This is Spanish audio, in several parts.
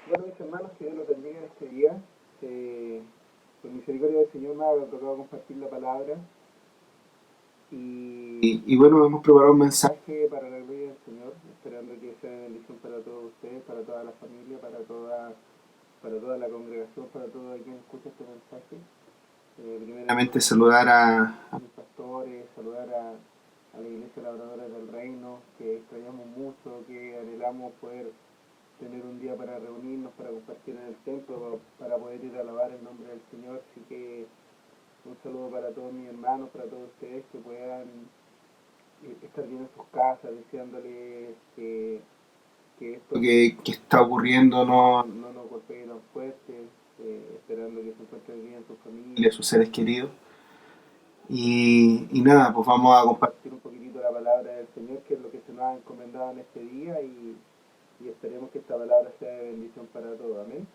Bueno, mis hermanos, que Dios los bendiga en este día. Por misericordia del Señor me ha tocado compartir la palabra. Y bueno, hemos preparado un mensaje para la gloria del Señor, esperando que sea de bendición para todos ustedes, para toda la familia, para toda la congregación, para todo quien escucha este mensaje. Primeramente saludar a mis pastores, saludar a la iglesia labradora del reino, que extrañamos mucho, que anhelamos poder tener un día para reunirnos, para compartir en el templo, para poder ir a alabar el nombre del Señor. Así que un saludo para todos mis hermanos, para todos ustedes que puedan estar bien en sus casas, deseándoles que esto que está ocurriendo no nos golpee tan fuerte, esperando que se encuentren bien sus familias, sus seres queridos. Y nada, pues vamos a compartir un poquitito la palabra del Señor, que es lo que se nos ha encomendado en este día, y esperemos que esta palabra sea de bendición para todos. Amén.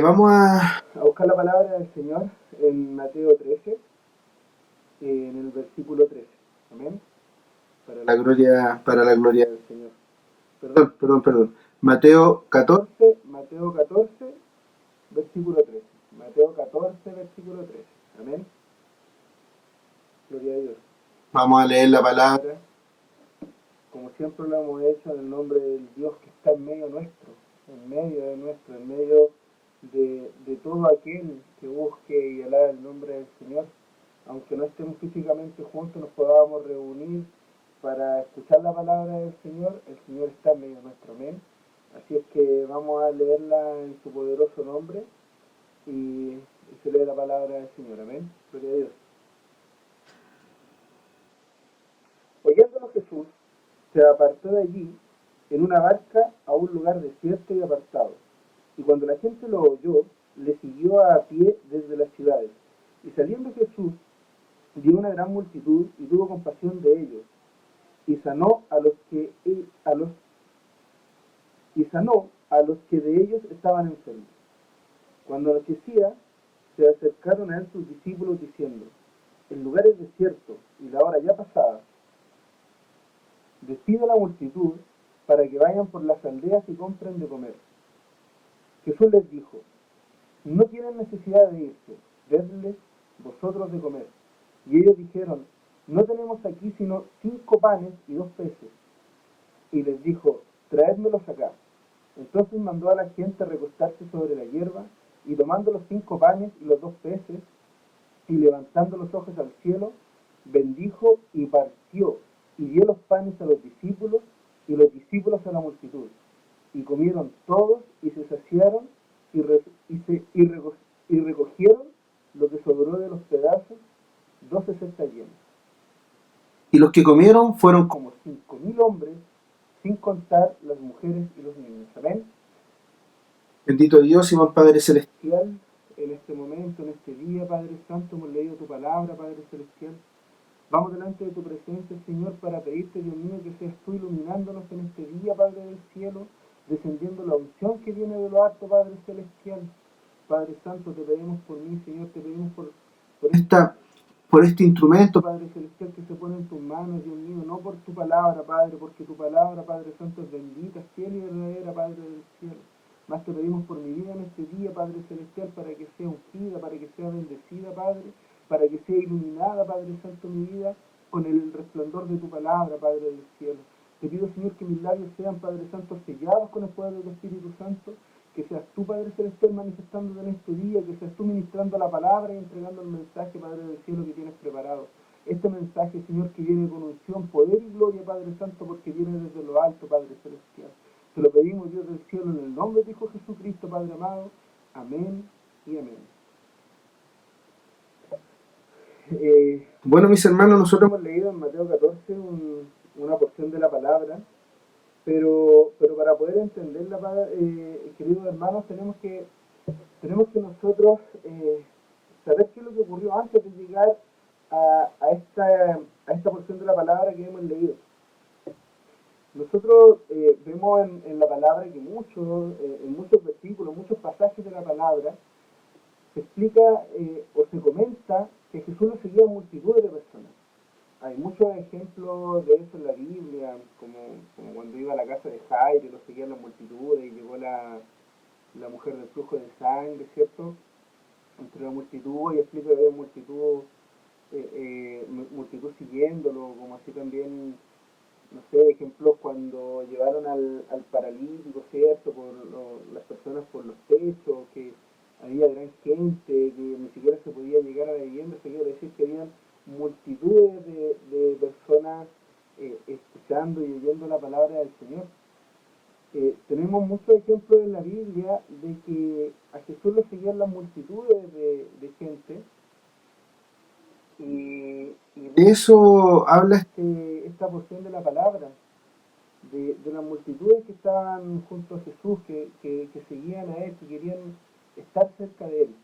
Vamos a buscar la palabra del Señor en Mateo 13, en el versículo 13. Amén. Para la gloria del Señor. Perdón. Mateo 14, versículo 13. Mateo 14, versículo 13. Amén. Gloria a Dios. Vamos a leer la palabra, como siempre lo hemos hecho, en el nombre del Dios que está en medio nuestro, en medio de todo aquel que busque y alabe el nombre del Señor. Aunque no estemos físicamente juntos, nos podamos reunir para escuchar la palabra del Señor. El Señor está en medio nuestro, amén. Así es que vamos a leerla en su poderoso nombre y se lee la palabra del Señor, amén. Gloria a Dios. Oyéndolo Jesús, se apartó de allí en una barca a un lugar desierto y apartado. Y cuando la gente lo oyó, le siguió a pie desde las ciudades. Y saliendo Jesús, vio una gran multitud y tuvo compasión de ellos, y sanó a los que de ellos estaban enfermos. Cuando anochecía, se acercaron a él sus discípulos diciendo: el lugar es desierto y la hora ya pasada. Despide a la multitud para que vayan por las aldeas y compren de comer. Jesús les dijo: no tienen necesidad de irse, dadles vosotros de comer. Y ellos dijeron: no tenemos aquí sino 5 panes y 2 peces. Y les dijo: traédmelos acá. Entonces mandó a la gente recostarse sobre la hierba, y tomando los 5 panes y los 2 peces, y levantando los ojos al cielo, bendijo y partió, y dio los panes a los discípulos, y los discípulos a la multitud. Y comieron todos, y se saciaron, y recogieron lo que sobró de los pedazos, 12 cestas llenas. Y los que comieron fueron como 5.000 hombres, sin contar las mujeres y los niños. Amén. Bendito Dios y buen Padre Celestial, en este momento, en este día, Padre Santo, hemos leído tu palabra, Padre Celestial. Vamos delante de tu presencia, Señor, para pedirte, Dios mío, que seas tú iluminándonos en este día, Padre del cielo, descendiendo la unción que viene de lo alto, Padre Celestial. Padre Santo, te pedimos por mí, Señor, te pedimos por este instrumento, Padre Celestial, que se pone en tus manos, Dios mío, no por tu palabra, Padre, porque tu palabra, Padre Santo, es bendita, fiel y verdadera, Padre del cielo. Más te pedimos por mi vida en este día, Padre Celestial, para que sea ungida, para que sea bendecida, Padre, para que sea iluminada, Padre Santo, mi vida, con el resplandor de tu palabra, Padre del cielo. Te pido, Señor, que mis labios sean, Padre Santo, sellados con el poder del Espíritu Santo, que seas tú, Padre Celestial, manifestándote en este día, que seas tú ministrando la palabra y entregando el mensaje, Padre del cielo, que tienes preparado. Este mensaje, Señor, que viene con unción, poder y gloria, Padre Santo, porque viene desde lo alto, Padre Celestial. Te lo pedimos, Dios del cielo, en el nombre de Hijo Jesucristo, Padre amado. Amén y amén. Bueno, mis hermanos, nosotros hemos leído en Mateo 14 una porción de la palabra, pero para poder entenderla, queridos hermanos, tenemos que nosotros saber qué es lo que ocurrió antes de llegar a esta porción de la palabra que hemos leído. Nosotros vemos en la palabra que en muchos versículos, muchos pasajes de la palabra, se explica o se comenta que Jesús no seguía multitudes de personas. hay muchos ejemplos de eso en la Biblia, como cuando iba a la casa de Jairo y lo seguían las multitudes y llegó la mujer del flujo de sangre, ¿cierto? Entre la multitud y explica que había multitud siguiéndolo, como así también, no sé, ejemplos cuando llevaron al paralítico, ¿cierto? Las personas por los techos, que había gran gente, que ni siquiera se podía llegar a la vivienda, se quiere decir que habían multitudes de personas escuchando y oyendo la palabra del Señor. Tenemos muchos ejemplos en la Biblia de que a Jesús lo seguían las multitudes de gente y de eso habla esta porción de la palabra, de las multitudes que estaban junto a Jesús, que seguían a Él, que querían estar cerca de Él.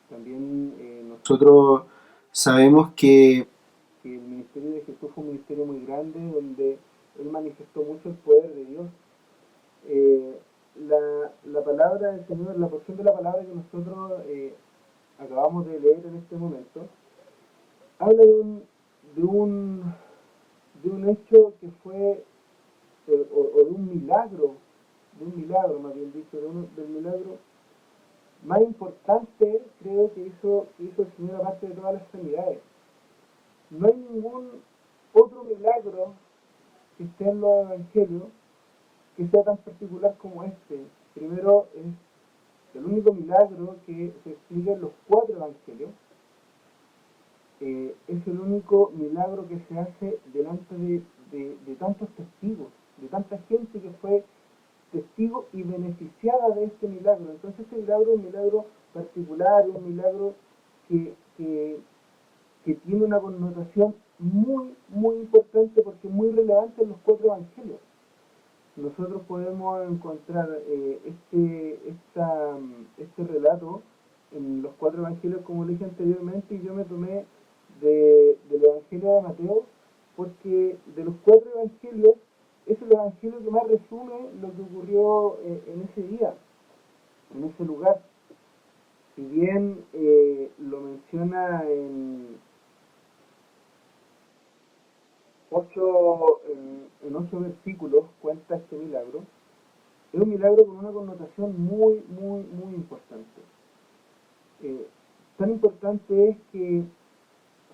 También nosotros sabemos que el ministerio de Jesús fue un ministerio muy grande, donde Él manifestó mucho el poder de Dios. La palabra del Señor, la porción de la palabra que nosotros acabamos de leer en este momento, habla de un, de un hecho que fue, o de un milagro más bien dicho, del milagro más importante, creo, que hizo el Señor aparte de todas las sanidades. No hay ningún otro milagro que esté en los evangelios que sea tan particular como este. Primero, es el único milagro que se explica en los 4 evangelios. Es el único milagro que se hace delante de tantos testigos, de tanta gente que fue testigo y beneficiada de este milagro. Entonces este milagro es un milagro particular, un milagro que, que, que tiene una connotación muy, muy importante porque es muy relevante en los 4 evangelios. Nosotros podemos encontrar este relato en los 4 evangelios, como le dije anteriormente, y yo me tomé del evangelio de Mateo, porque de los 4 evangelios es el evangelio que más resume lo que ocurrió en ese día, en ese lugar. Si bien lo menciona en 8 versículos, cuenta este milagro, es un milagro con una connotación muy, muy, muy importante. Eh, Tan importante es que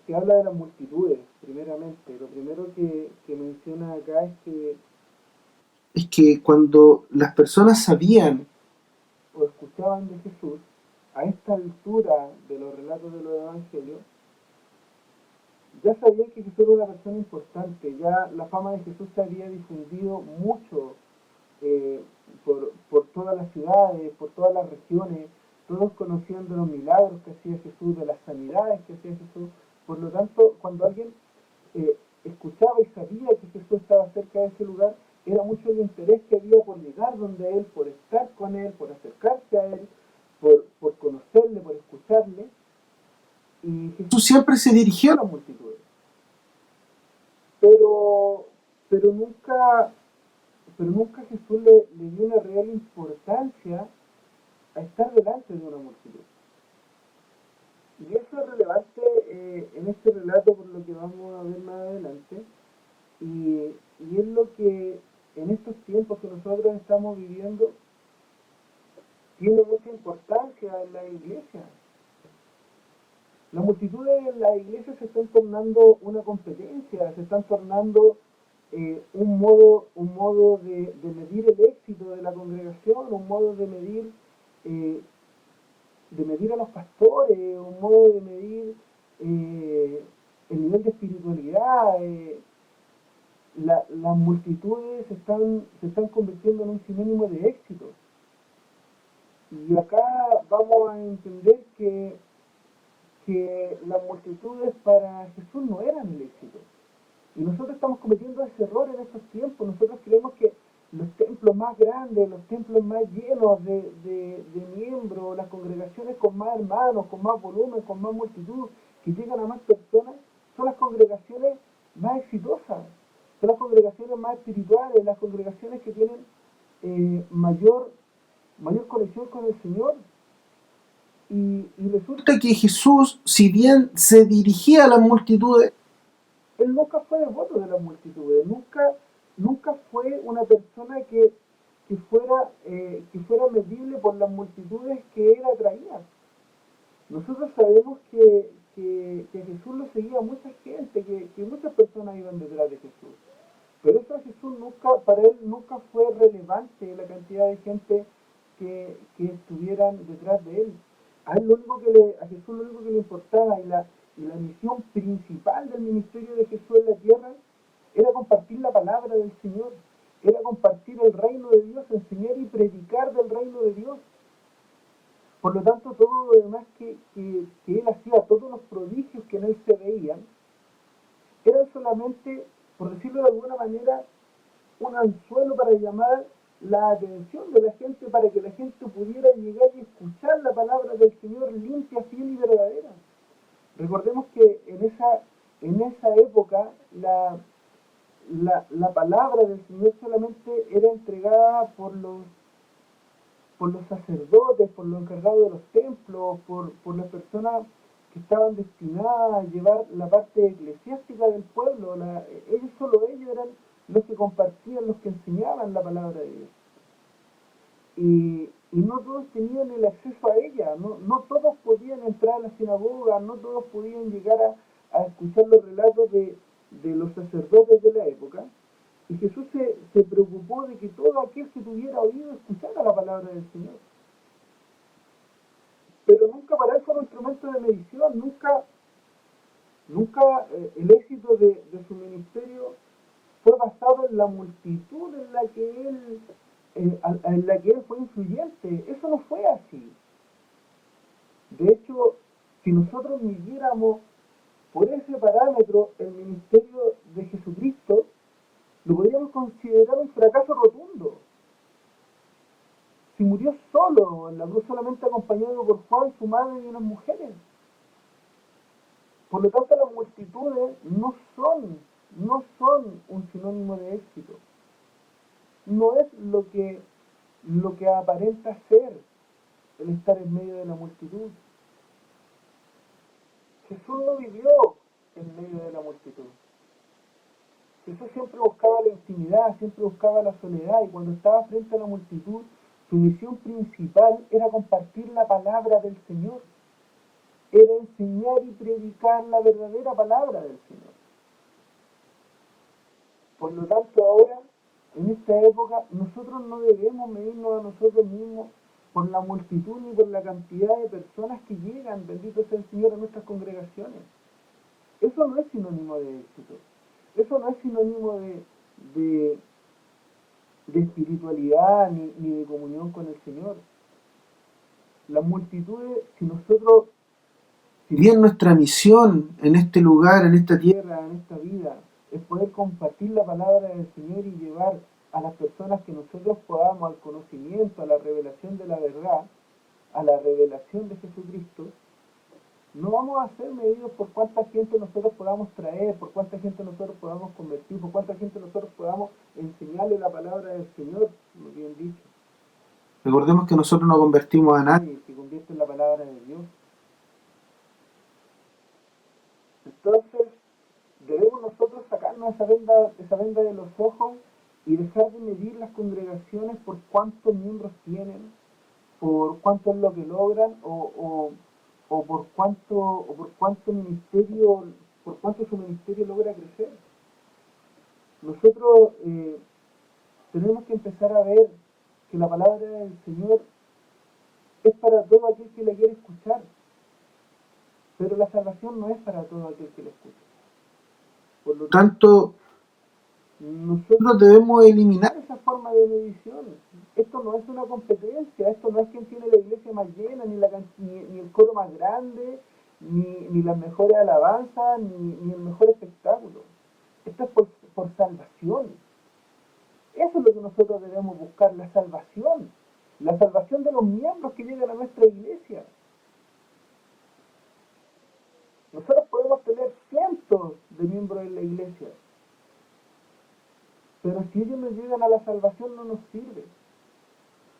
se habla de las multitudes, primeramente. Lo primero que menciona acá es que cuando las personas sabían o escuchaban de Jesús, a esta altura de los relatos de los evangelios, ya sabían que Jesús era una persona importante, ya la fama de Jesús se había difundido mucho eh, por todas las ciudades, por todas las regiones, todos conocían de los milagros que hacía Jesús, de las sanidades que hacía Jesús. Por lo tanto, cuando alguien escuchaba y sabía que Jesús estaba cerca de ese lugar, era mucho el interés que había por llegar donde Él, por estar con Él, por acercarse a Él, por conocerle, por escucharle. Y Jesús siempre se dirigió a las multitudes, pero, pero nunca pero nunca Jesús le dio una real importancia a estar delante de una multitud. Y eso es relevante en este relato por lo que vamos a ver más adelante, y es lo que en estos tiempos que nosotros estamos viviendo tiene mucha importancia en la iglesia. Las multitudes en la iglesia se están tornando una competencia, se están tornando un modo de medir el éxito de la congregación, un modo eh, de medir a los pastores, un modo de medir el nivel de espiritualidad. Las multitudes se están convirtiendo en un sinónimo de éxito. Y acá vamos a entender que las multitudes para Jesús no eran el éxito. Y nosotros estamos cometiendo ese error en estos tiempos. Nosotros creemos que los templos más grandes, los templos más llenos de miembros, las congregaciones con más hermanos, con más volumen, con más multitud, que llegan a más personas, son las congregaciones más exitosas, son las congregaciones más espirituales, las congregaciones que tienen mayor conexión con el Señor. Y resulta que Jesús, si bien se dirigía a las multitudes, Él nunca fue devoto de las multitudes, nunca fue una persona que fuera medible por las multitudes que él atraía. Nosotros sabemos que Jesús lo seguía mucha gente, que muchas personas iban detrás de Jesús. Pero eso a Jesús nunca, para él nunca fue relevante la cantidad de gente que estuvieran detrás de él. A Jesús lo único que le importaba y la misión principal del ministerio de Jesús en la tierra era compartir la palabra del Señor, era compartir el reino de Dios, enseñar y predicar del reino de Dios. Por lo tanto, todo lo demás que él hacía, todos los prodigios que en él se veían, eran solamente, por decirlo de alguna manera, un anzuelo para llamar la atención de la gente, para que la gente pudiera llegar y escuchar la palabra del Señor limpia, fiel y verdadera. Recordemos que en esa época la palabra del Señor solamente era entregada por los sacerdotes, por los encargados de los templos, por las personas que estaban destinadas a llevar la parte eclesiástica del pueblo. Ellos eran los que compartían, los que enseñaban la palabra de Dios. Y no todos tenían el acceso a ella, no todos podían entrar a la sinagoga, no todos podían llegar a escuchar los relatos de los sacerdotes de la época. Y Jesús se preocupó de que todo aquel que tuviera oído escuchara la palabra del Señor. Pero nunca para él fue un instrumento de medición, nunca el éxito de su ministerio fue basado en la multitud en la que él fue influyente. Eso no fue así. De hecho, si nosotros midiéramos por ese parámetro el ministerio de Jesucristo, lo podríamos considerar un fracaso rotundo. Si murió solo en la cruz, solamente acompañado por Juan, su madre y unas mujeres. Por lo tanto, las multitudes no son un sinónimo de éxito. No es lo que aparenta ser el estar en medio de la multitud. Jesús no vivió en medio de la multitud. Jesús siempre buscaba la intimidad, siempre buscaba la soledad, y cuando estaba frente a la multitud, su misión principal era compartir la palabra del Señor, era enseñar y predicar la verdadera palabra del Señor. Por lo tanto, ahora, en esta época, nosotros no debemos medirnos a nosotros mismos por la multitud ni por la cantidad de personas que llegan, bendito sea el Señor, a nuestras congregaciones. Eso no es sinónimo de éxito. Eso no es sinónimo de, de espiritualidad ni de comunión con el Señor. Las multitudes, si bien nuestra misión en este lugar, en esta tierra, en esta vida, es poder compartir la palabra del Señor y llevar a las personas que nosotros podamos al conocimiento, a la revelación de la verdad, a la revelación de Jesucristo, no vamos a ser medidos por cuánta gente nosotros podamos traer, por cuánta gente nosotros podamos convertir, por cuánta gente nosotros podamos enseñarle la palabra del Señor, como bien dicho. Recordemos que nosotros no convertimos a nadie, se convierte en la palabra de Dios. Entonces, debemos nosotros sacarnos esa venda de los ojos y dejar de medir las congregaciones por cuántos miembros tienen, por cuánto es lo que logran o por cuánto su ministerio logra crecer. Nosotros tenemos que empezar a ver que la palabra del Señor es para todo aquel que la quiere escuchar, pero la salvación no es para todo aquel que la escucha. Por lo tanto, nosotros debemos eliminar esa forma de medición. Esto no es una competencia, esto no es quien tiene la iglesia más llena, ni el coro más grande, ni las mejores alabanzas, ni el mejor espectáculo. Esto es por salvación. Eso es lo que nosotros debemos buscar, la salvación de los miembros que llegan a nuestra iglesia. Nosotros podemos tener cientos de miembros en la iglesia, pero si ellos no llegan a la salvación no nos sirve.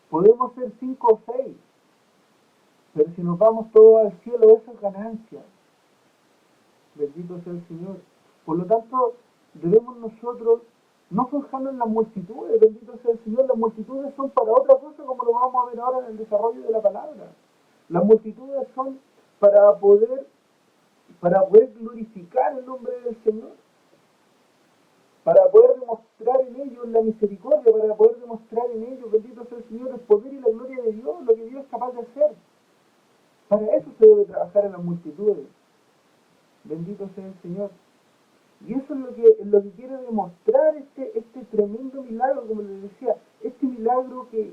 Podemos ser 5 o 6, pero si nos vamos todos al cielo, eso es ganancia. Bendito sea el Señor. Por lo tanto, debemos nosotros no forjarnos en las multitudes, bendito sea el Señor. Las multitudes son para otra cosa, como lo vamos a ver ahora en el desarrollo de la palabra. Las multitudes son para poder, para poder glorificar el nombre del Señor, para poder demostrar en ellos la misericordia, para poder demostrar en ellos, bendito sea el Señor, el poder y la gloria de Dios, lo que Dios es capaz de hacer. Para eso se debe trabajar en las multitudes. Bendito sea el Señor. Y eso es lo que quiere demostrar este tremendo milagro, como les decía, este milagro que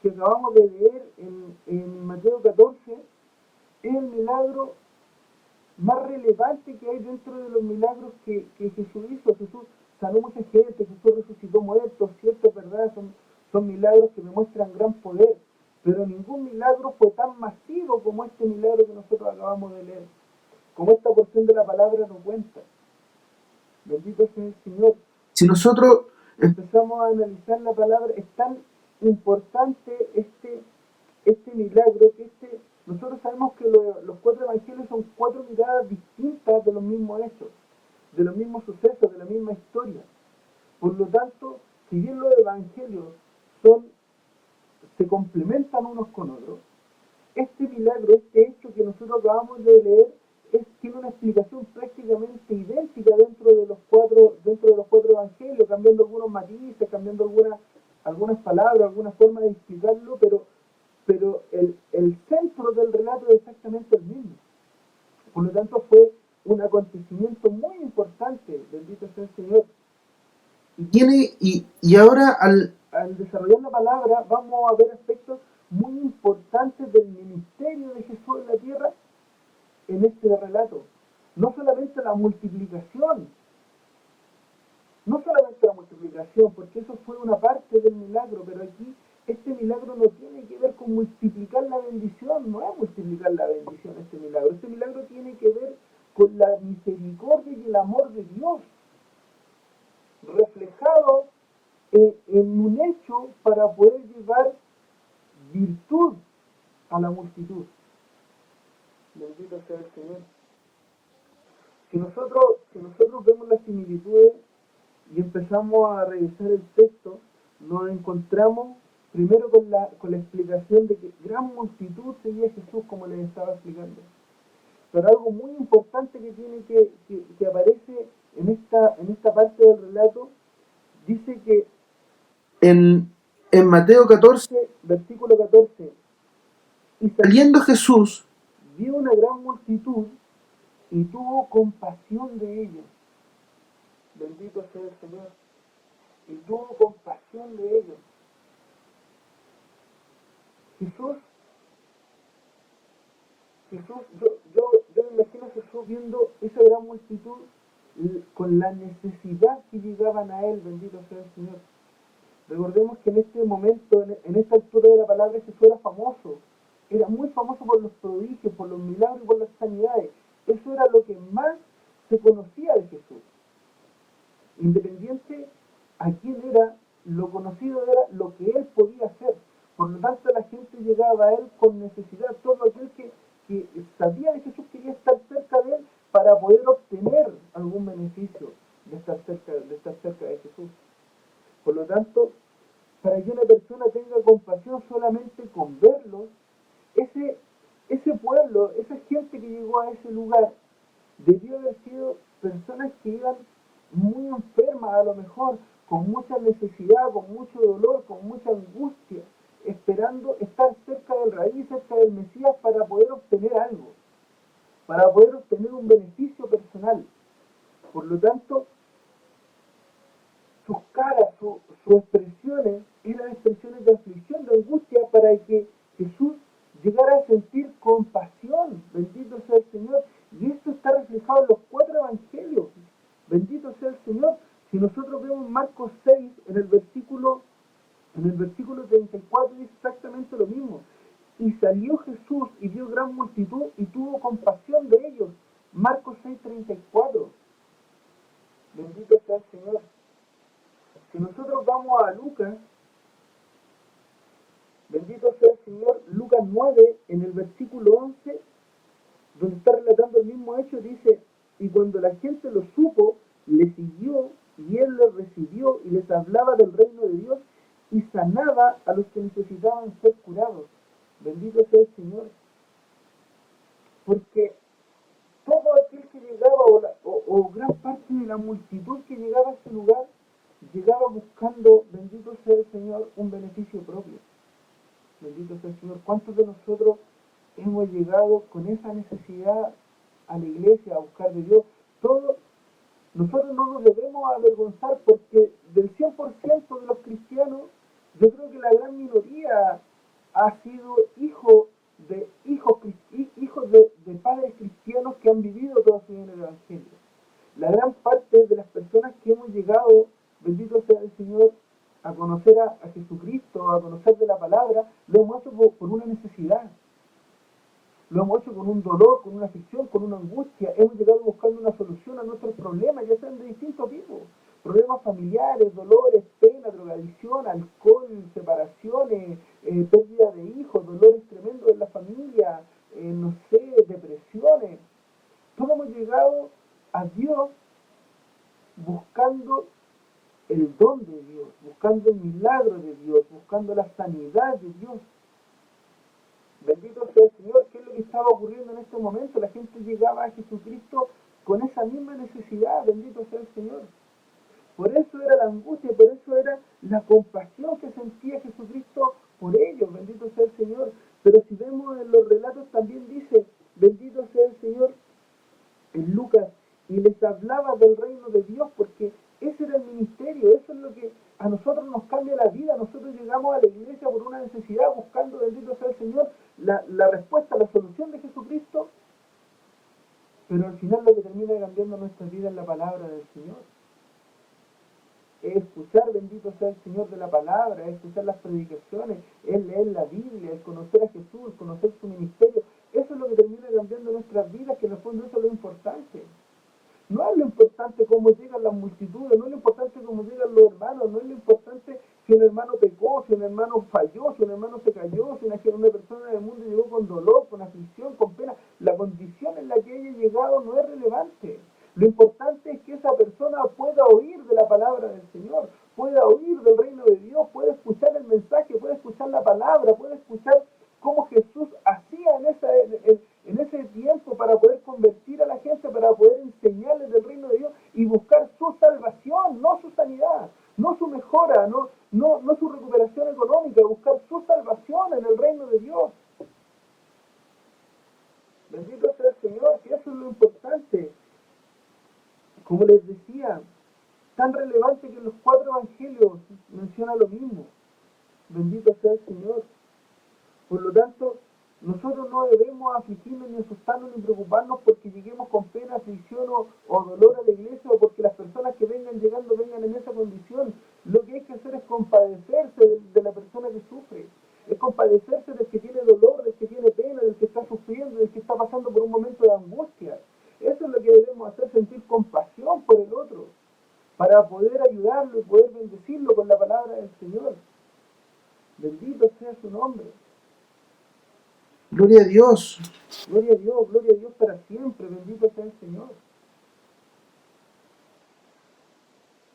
acabamos de leer en Mateo 14, es el milagro más relevante que hay dentro de los milagros que Jesús hizo. Jesús sanó mucha gente, Jesús resucitó muertos, cierto, verdad, son milagros que demuestran gran poder, pero ningún milagro fue tan masivo como este milagro que nosotros acabamos de leer, como esta porción de la palabra nos cuenta. Bendito sea el Señor. Si nosotros empezamos a analizar la palabra, es tan importante este milagro que nosotros sabemos que los cuatro evangelios son cuatro miradas distintas de los mismos hechos, de los mismos sucesos, de la misma historia. Por lo tanto, si bien los evangelios son, se complementan unos con otros, este milagro, este hecho que nosotros acabamos de leer, tiene una explicación prácticamente idéntica dentro de los cuatro evangelios, cambiando algunos matices, cambiando algunas palabras, algunas formas de explicarlo, pero el centro del relato es exactamente el mismo. Por lo tanto, fue un acontecimiento muy importante, bendito sea el Señor. Y ahora al desarrollar la palabra vamos a ver aspectos muy importantes del ministerio de Jesús en la tierra en este relato. No solamente la multiplicación, porque eso fue una parte del milagro, pero aquí este milagro no tiene que ver con multiplicar la bendición, no es multiplicar la bendición este milagro tiene que ver con la misericordia y el amor de Dios, reflejado en un hecho para poder llevar virtud a la multitud. Bendito sea el Señor. Si nosotros vemos las similitudes y empezamos a revisar el texto, nos encontramos primero con la explicación de que gran multitud seguía a Jesús, como les estaba explicando. Pero algo muy importante que aparece en esta parte del relato, dice que en Mateo 14, versículo 14, y saliendo Jesús, vio una gran multitud y tuvo compasión de ellos. Bendito sea el Señor. Y tuvo compasión de ellos. Jesús, yo me imagino a Jesús viendo esa gran multitud con la necesidad que llegaban a él, bendito sea el Señor. Recordemos que en este momento, en esta altura de la palabra, Jesús era muy famoso por los prodigios, por los milagros y por las sanidades. Eso era lo que más se conocía de Jesús. Independiente a quién era, lo conocido era lo que él podía hacer. Por lo tanto, la gente llegaba a él con necesidad. Todo aquel que sabía de Jesús quería estar cerca de él para poder obtener algún beneficio de estar cerca de Jesús. Por lo tanto, para que una persona tenga compasión solamente con verlo, ese pueblo, esa gente que llegó a ese lugar, debió haber sido personas que iban muy enfermas a lo mejor, con mucha necesidad, con mucho dolor, con mucha angustia, esperando estar cerca del Raí, cerca del Mesías para poder obtener algo, para poder obtener un beneficio personal. Por lo tanto, sus caras, sus expresiones eran expresiones de aflicción, de angustia, para que Jesús llegara a sentir compasión. Bendito sea el Señor. Y esto está reflejado en los cuatro evangelios. Bendito sea el Señor. Si nosotros vemos Marcos 6, en el versículo 34 dice exactamente lo mismo. Y salió Jesús y vio gran multitud y tuvo compasión de ellos. Marcos 6:34. Bendito sea el Señor. Si nosotros vamos a Lucas, bendito sea el Señor, Lucas 9, en el versículo 11, donde está relatando el mismo hecho, dice, y cuando la gente lo supo, le siguió y él les recibió y les hablaba del reino de Dios y sanaba a los que necesitaban ser curados. Bendito sea el Señor. Porque todo aquel que llegaba o gran parte de la multitud que llegaba a ese lugar llegaba buscando, bendito sea el Señor, un beneficio propio. Bendito sea el Señor. ¿Cuántos de nosotros hemos llegado con esa necesidad a la iglesia a buscar de Dios? Todos nosotros no nos debemos avergonzar porque del 100% de los cristianos, yo creo que la gran minoría ha sido hijos de padres cristianos que han vivido toda su vida en el Evangelio. La gran parte de las personas que hemos llegado, bendito sea el Señor, a conocer a Jesucristo, a conocer de la palabra, lo hemos hecho por una necesidad. Lo hemos hecho con un dolor, con una aflicción, con una angustia. Hemos llegado buscando una solución a nuestros problemas, ya sean de distintos tipos. Problemas familiares, dolores, pena, drogadicción, alcohol, separaciones, pérdida de hijos, dolores tremendos en la familia, no sé, depresiones. Todos hemos llegado a Dios buscando el don de Dios, buscando el milagro de Dios, buscando la sanidad de Dios. Bendito sea el Señor. ¿Qué es lo que estaba ocurriendo en este momento? La gente llegaba a Jesucristo con esa misma necesidad. Bendito sea el Señor. Por eso era la angustia, por eso era la compasión que sentía Jesucristo por ellos. Bendito sea el Señor. Pero si vemos en los relatos también dice, bendito sea el Señor, en Lucas, y les hablaba del reino de Dios, porque ese era el ministerio, eso es lo que a nosotros nos cambia la vida. Nosotros llegamos a la iglesia por una necesidad, buscando, bendito sea el Señor, la respuesta, la solución de Jesucristo, pero al final lo que termina cambiando nuestra vida es la palabra del Señor. Es escuchar, bendito sea el Señor, de la palabra, es escuchar las predicaciones, es leer la Biblia, es conocer a Jesús, conocer su ministerio. Eso es lo que termina cambiando nuestras vidas, que en el fondo eso es lo importante. No es lo importante cómo llegan las multitudes, no es lo importante cómo llegan los hermanos, no es lo importante si un hermano pecó, si un hermano falló, si un hermano se cayó, si una persona del mundo llegó con dolor, con aflicción, con pena. La condición en la que haya llegado no es relevante. Lo importante es que esa persona pueda oír de la palabra del Señor, pueda oír del reino de Dios, pueda escuchar el mensaje, pueda escuchar la palabra, pueda escuchar cómo Jesús hacía en ese tiempo para poder convertir a la gente, para poder enseñarles del reino de Dios y buscar su salvación, no su sanidad, no su mejora, no su recuperación económica, buscar su salvación en el reino de Dios. Bendito sea el Señor, que eso es lo importante. Como les decía, tan relevante que los 4 evangelios menciona lo mismo. Bendito sea el Señor. Por lo tanto, nosotros no debemos afligirnos ni asustarnos ni preocuparnos porque lleguemos con pena, aflicción o dolor a la iglesia, o porque las personas que vengan llegando vengan en esa condición. Lo que hay que hacer es compadecerse de la persona que sufre, es compadecerse del que tiene dolor, del que tiene pena, del que está sufriendo, del que está pasando por un momento de angustia. Eso es lo que debemos hacer, sentir compasión por el otro, para poder ayudarlo y poder bendecirlo con la palabra del Señor. Bendito sea su nombre. Gloria a Dios. Gloria a Dios para siempre, bendito sea el Señor.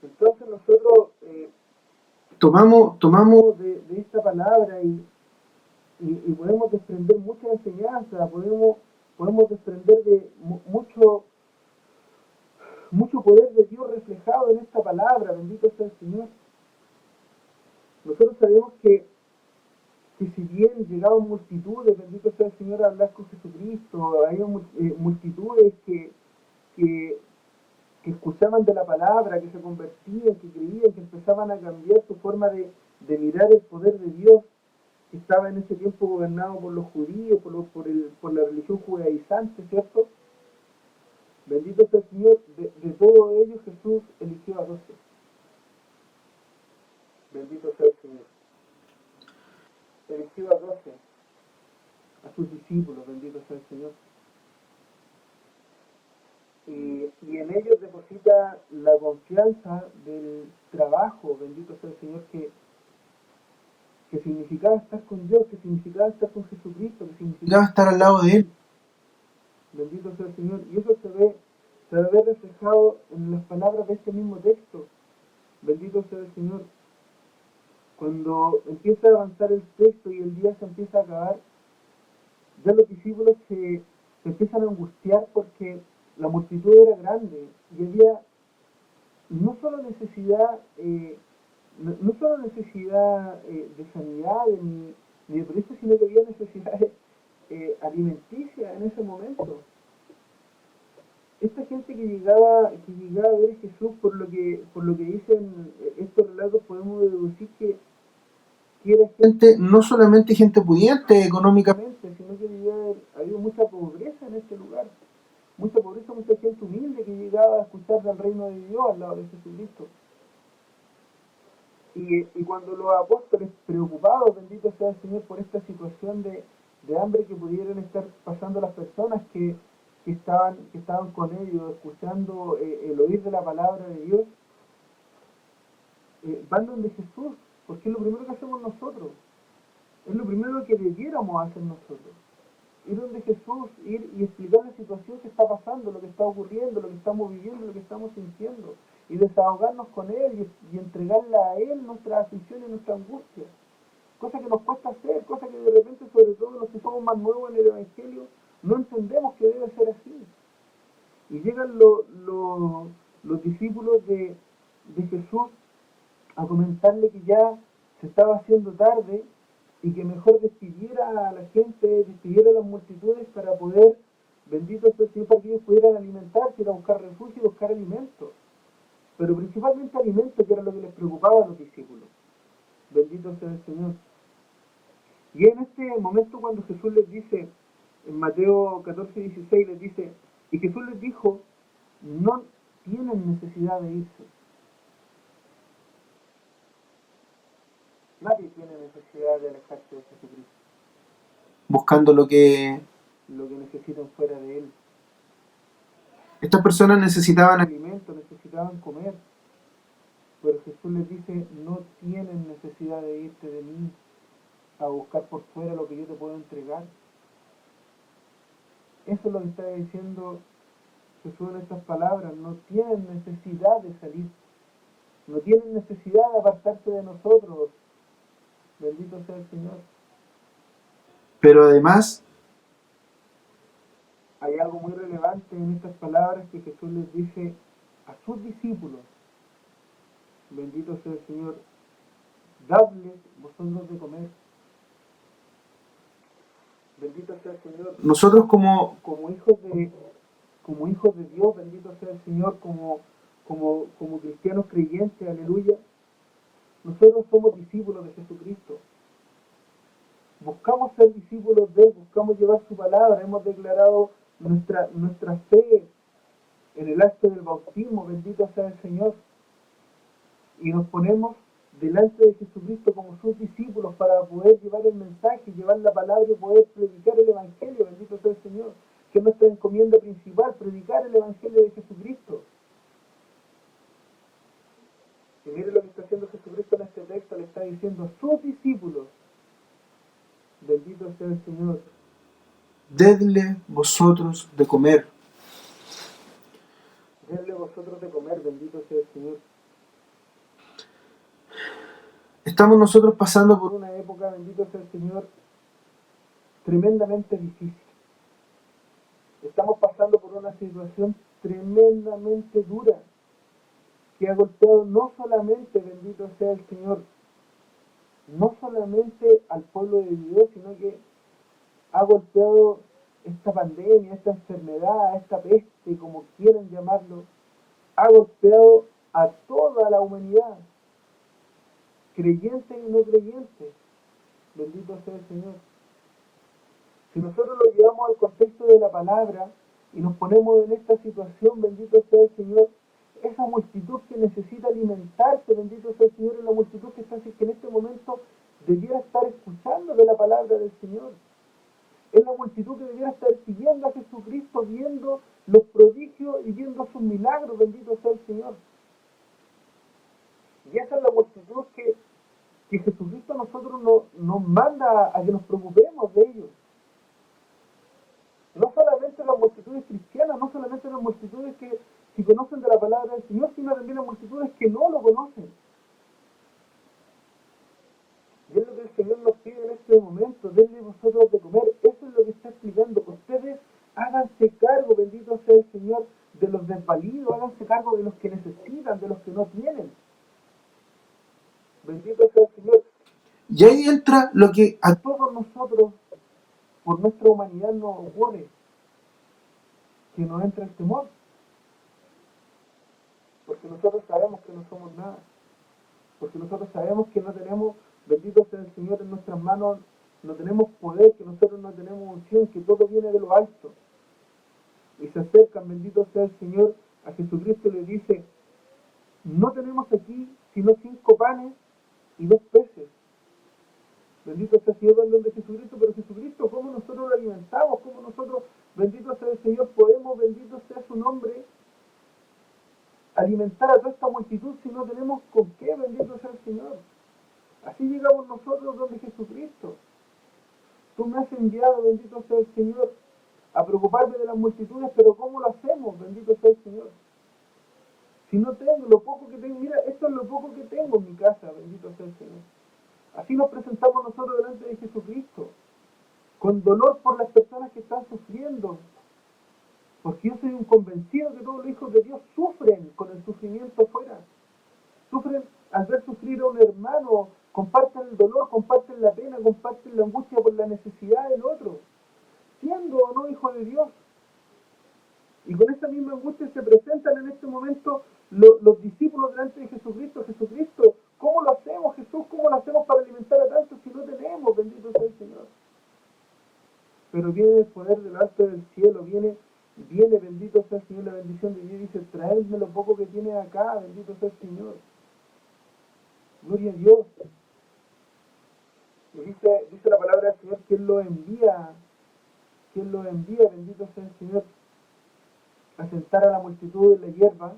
Entonces nosotros tomamos de esta palabra y podemos desprender mucha enseñanza, podemos desprender de mucho poder de Dios reflejado en esta palabra, bendito sea el Señor. Nosotros sabemos que si bien llegaban multitudes, bendito sea el Señor, a hablar con Jesucristo, había multitudes que escuchaban de la palabra, que se convertían, que creían, que empezaban a cambiar su forma de mirar el poder de Dios, que estaba en ese tiempo gobernado por los judíos, por la religión judaizante, ¿cierto? Bendito sea el Señor, de todos ellos Jesús eligió a 12. Bendito sea el Señor. Eligió a 12, a sus discípulos, bendito sea el Señor. Y en ellos deposita la confianza del trabajo, bendito sea el Señor, que significaba estar con Dios, que significaba estar con Jesucristo, que significaba estar al lado de Él. Bendito sea el Señor. Y eso se ve se va a ver reflejado en las palabras de este mismo texto. Bendito sea el Señor. Cuando empieza a avanzar el texto y el día se empieza a acabar, ya los discípulos se empiezan a angustiar porque la multitud era grande y había no solo necesidad, no solo necesidad de sanidad ni de precio, sino que había necesidades alimenticias en ese momento. Esta gente que llegaba a ver a Jesús, por lo que dicen estos relatos, podemos deducir que era gente, no solamente gente pudiente económicamente, sino que había mucha pobreza en este lugar. Mucha pobreza, mucha gente humilde que llegaba a escuchar del reino de Dios al lado de Jesucristo. Y cuando los apóstoles, preocupados, bendito sea el Señor, por esta situación de hambre que pudieran estar pasando las personas que estaban con ellos, escuchando el oír de la palabra de Dios, van donde Jesús, porque es lo primero que hacemos nosotros, es lo primero que debiéramos hacer nosotros. Ir donde Jesús, ir y explicar la situación que está pasando, lo que está ocurriendo, lo que estamos viviendo, lo que estamos sintiendo, y desahogarnos con Él y entregarle a Él nuestras aflicciones y nuestra angustia. Cosa que nos cuesta hacer, cosa que de repente, sobre todo los que somos más nuevos en el Evangelio, no entendemos que debe ser así. Y llegan los discípulos de Jesús a comentarle que ya se estaba haciendo tarde y que mejor despidiera a la gente, despidiera a las multitudes para poder, bendito sea el Señor, para que ellos pudieran alimentarse, ir a buscar refugio y buscar alimento. Pero principalmente alimento, que era lo que les preocupaba a los discípulos. Bendito sea el Señor. Y en este momento, cuando Jesús les dice, en Mateo 14:16, les dice, y Jesús les dijo, no tienen necesidad de irse. Nadie tiene necesidad de alejarse de Jesucristo, buscando lo que necesitan fuera de Él. Estas personas necesitaban alimento, necesitaban comer, pero Jesús les dice, no tienen necesidad de irte de mí a buscar por fuera lo que yo te puedo entregar. Eso es lo que está diciendo Jesús en estas palabras. No tienen necesidad de salir, no tienen necesidad de apartarse de nosotros. Bendito sea el Señor. Pero además hay algo muy relevante en estas palabras que Jesús les dice a sus discípulos. Bendito sea el Señor. Dadles vosotros de comer. Bendito sea el Señor. Nosotros como hijos de Dios, bendito sea el Señor, como cristianos creyentes, aleluya, nosotros somos discípulos de Jesucristo. Buscamos ser discípulos de Él, buscamos llevar su palabra, hemos declarado nuestra fe en el acto del bautismo, bendito sea el Señor, y nos ponemos delante de Jesucristo como sus discípulos para poder llevar el mensaje, llevar la palabra y poder predicar el Evangelio, bendito sea el Señor, que es nuestra encomienda principal, predicar el Evangelio de Jesucristo. Y mire lo que está haciendo Jesucristo en este texto, le está diciendo a sus discípulos, bendito sea el Señor, dedle vosotros de comer. Denle vosotros de comer, bendito sea el Señor. Estamos nosotros pasando por una época, bendito sea el Señor, tremendamente difícil. Estamos pasando por una situación tremendamente dura que ha golpeado no solamente, bendito sea el Señor, no solamente al pueblo de Dios, sino que ha golpeado esta pandemia, esta enfermedad, esta peste, como quieran llamarlo, ha golpeado a toda la humanidad, creyentes y no creyentes. Bendito sea el Señor. Si nosotros lo llevamos al contexto de la palabra y nos ponemos en esta situación, bendito sea el Señor, esa multitud que necesita alimentarse, bendito sea el Señor, es la multitud que en este momento debiera estar escuchando de la palabra del Señor. Es la multitud que debiera estar siguiendo a Jesucristo, viendo los prodigios y viendo sus milagros, bendito sea el Señor. Y esa es la multitud que Jesucristo a nosotros nos manda a que nos preocupemos de ellos. No solamente las multitudes cristianas, no solamente las multitudes que conocen de la palabra del Señor, sino también las multitudes que no lo conocen. Y es lo que el Señor nos pide en este momento, denle vosotros de comer. Eso es lo que está explicando. Ustedes háganse cargo, bendito sea el Señor, de los desvalidos, háganse cargo de los que necesitan, de los que no tienen. Bendito sea el Señor. Y ahí entra lo que a todos nosotros, por nuestra humanidad, nos ocurre, que nos entra el temor. Porque nosotros sabemos que no somos nada. Porque nosotros sabemos que no tenemos, bendito sea el Señor, en nuestras manos no tenemos poder, que nosotros no tenemos unción, que todo viene de lo alto. Y se acercan, bendito sea el Señor, a Jesucristo y le dice, no tenemos aquí sino 5 panes y 2 peces. Bendito sea el Señor hablando de Jesucristo, pero Jesucristo, ¿cómo nosotros lo alimentamos? ¿Cómo nosotros, bendito sea el Señor, podemos, bendito sea su nombre, alimentar a toda esta multitud si no tenemos con qué? Bendito sea el Señor. Así llegamos nosotros donde Jesucristo. Tú me has enviado, bendito sea el Señor, a preocuparme de las multitudes, pero ¿cómo lo hacemos? Bendito sea el Señor. Si no tengo, lo poco que tengo, mira, esto es lo poco que tengo en mi casa, bendito sea el Señor. Así nos presentamos nosotros delante de Jesucristo, con dolor por las personas que están sufriendo, porque yo soy un convencido que todos los hijos de Dios sufren con el sufrimiento afuera. Sufren al ver sufrir a un hermano, comparten el dolor, comparten la pena, comparten la angustia por la necesidad del otro, siendo o no hijo de Dios. Y con esa misma angustia se presentan en este momento los discípulos delante de Jesucristo. Jesucristo, ¿cómo lo hacemos, Jesús? ¿Cómo lo hacemos para alimentar a tantos si no tenemos? Bendito sea el Señor. Pero viene el poder del alto del cielo, viene, bendito sea el Señor, la bendición de Dios, y dice, traedme lo poco que tiene acá, bendito sea el Señor. Gloria a Dios. Y dice la palabra del Señor que Él lo envía, bendito sea el Señor, a sentar a la multitud en la hierba,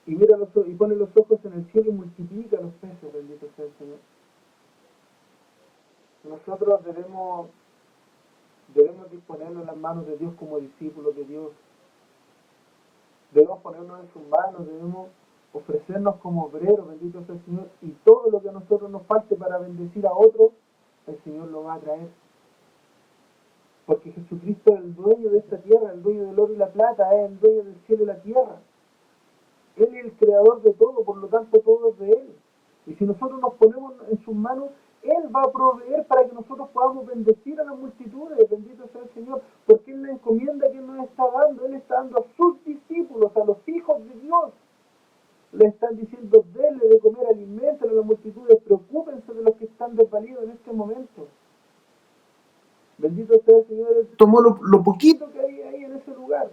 y mira y pone los ojos en el cielo y multiplica los peces, bendito sea el Señor. Nosotros debemos disponernos en las manos de Dios como discípulos de Dios. Debemos ponernos en sus manos, debemos ofrecernos como obreros, bendito sea el Señor, y todo lo que a nosotros nos falte para bendecir a otros, el Señor lo va a traer. Porque Jesucristo es el dueño de esta tierra, el dueño del oro y la plata, es el dueño del cielo y la tierra. Él es el creador de todo, por lo tanto todo es de Él. Y si nosotros nos ponemos en sus manos, Él va a proveer para que nosotros podamos bendecir a las multitudes, bendito sea el Señor, porque Él la encomienda que Él nos está dando, Él está dando a sus discípulos, a los hijos de Dios. Le están diciendo, denle de comer, alimenten a las multitudes, preocúpense de los que están desvalidos en este momento. Bendito sea el Señor, Él tomó lo poquito que había ahí en ese lugar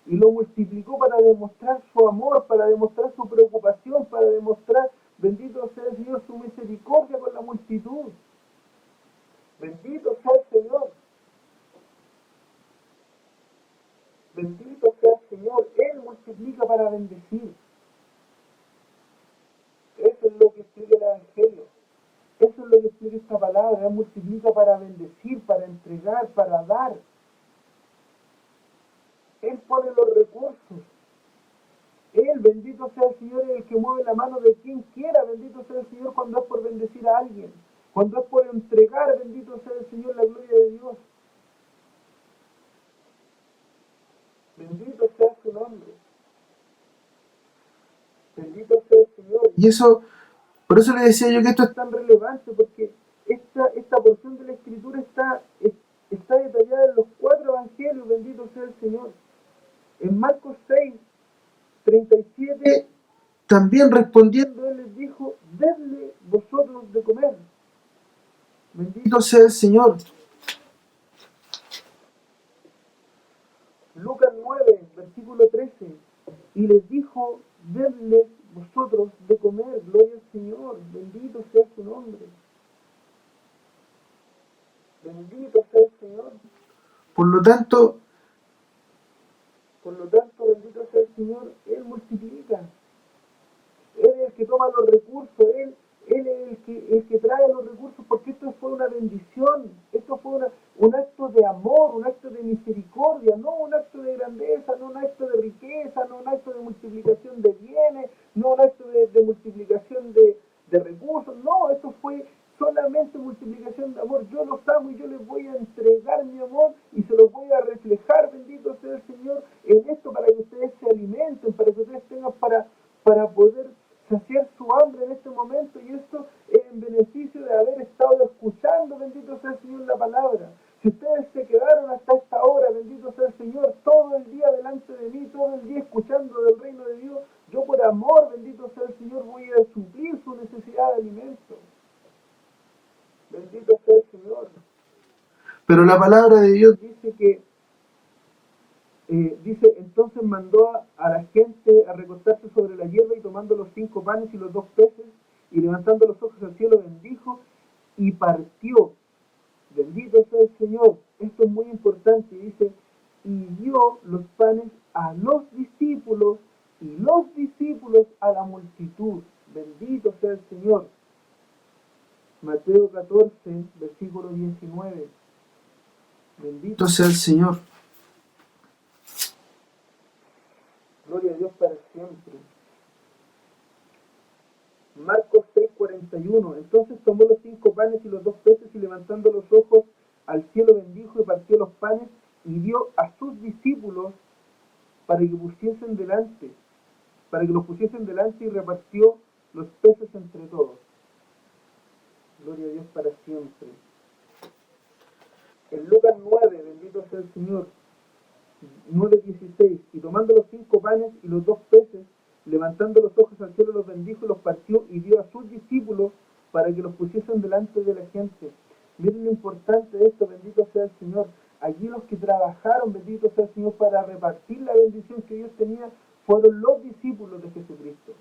y lo multiplicó para demostrar su amor, para demostrar su preocupación, para demostrar, bendito sea el Señor, su misericordia con la multitud. Bendito sea el Señor. Bendito sea el Señor. Él multiplica para bendecir. Eso es lo que explica el Evangelio. Eso es lo que explica esta palabra. Él multiplica para bendecir, para entregar, para dar. Él pone los recursos. Él, bendito sea el Señor, es el que mueve la mano de quien quiera. Bendito sea el Señor cuando es por bendecir a alguien. Cuando es por entregar, bendito sea el Señor, la gloria de Dios. Bendito sea su nombre. Bendito sea el Señor. Y eso, por eso le decía yo que esto es tan relevante, porque esta porción de la Escritura está detallada en los 4 evangelios, bendito sea el Señor. En Marcos 6, 37, también respondiendo, Él les dijo, denle vosotros de comer. Bendito sea el Señor. Lucas 9, versículo 13, y les dijo, denle vosotros de comer, gloria al Señor, bendito sea su nombre. Bendito sea el Señor. Por lo tanto, bendito sea el Señor, Él multiplica. Él es el que toma los recursos, Él es el que trae los recursos, porque esto fue una bendición, esto fue un acto de amor, un acto de misericordia. solamente multiplicación de amor. Yo los amo y yo les voy a entregar mi amor y se los voy a reflejar, bendito sea el Señor, en esto para que ustedes se alimenten, para que ustedes tengan para poder saciar su hambre en este momento, y esto en beneficio de haber estado escuchando, bendito sea el Señor, la palabra. Si ustedes se quedaron hasta esta hora, bendito sea el Señor, todo el día delante de mí, todo el día escuchando del reino de Dios, yo por amor, bendito sea el Señor, voy a suplir su necesidad de alimento. Bendito sea el Señor. Pero la palabra de Dios dice que entonces mandó a la gente a recostarse sobre la hierba, y tomando los 5 panes y los 2 peces y levantando los ojos al cielo bendijo y partió. Bendito sea el Señor. Esto es muy importante. Dice, y dio los panes a los discípulos y los discípulos a la multitud. Bendito sea el Señor. Mateo 14, versículo 19. Bendito sea el Señor. Gloria a Dios para siempre. Marcos 6:41. Entonces tomó los 5 panes y los 2 peces, y levantando los ojos al cielo bendijo y partió los panes y dio a sus discípulos para que los pusiesen delante, y repartió los peces entre todos. Gloria a Dios para siempre. En Lucas 9, bendito sea el Señor, 9:16, y tomando los 5 panes y los 2 peces, levantando los ojos al cielo, los bendijo y los partió y dio a sus discípulos para que los pusiesen delante de la gente. Miren lo importante de esto, bendito sea el Señor. Allí los que trabajaron, bendito sea el Señor, para repartir la bendición que Dios tenía, fueron los discípulos de Jesucristo.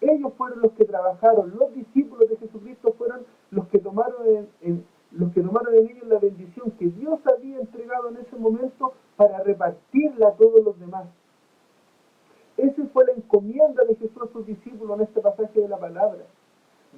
Ellos fueron los que trabajaron, los discípulos de Jesucristo fueron los que tomaron en ellos la bendición que Dios había entregado en ese momento para repartirla a todos los demás. Esa fue la encomienda de Jesús a sus discípulos en este pasaje de la palabra.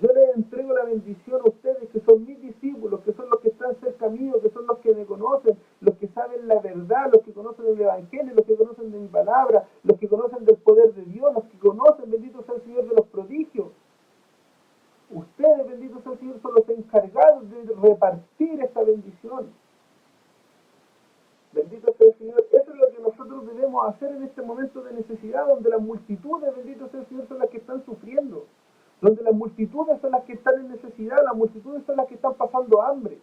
Yo les entrego la bendición a ustedes, que son mis discípulos, que son los que están cerca mío, que son los que me conocen, los que saben la verdad, los que conocen el Evangelio, los que conocen de mi palabra, los que conocen del poder de Dios, los que conocen, bendito sea el Señor, de los prodigios. Ustedes, bendito sea el Señor, son los encargados de repartir esta bendición. Bendito sea el Señor. Eso es lo que nosotros debemos hacer en este momento de necesidad, donde las multitudes, bendito sea el Señor, son las que están sufriendo, donde las multitudes son las que están en necesidad, las multitudes son las que están pasando hambre.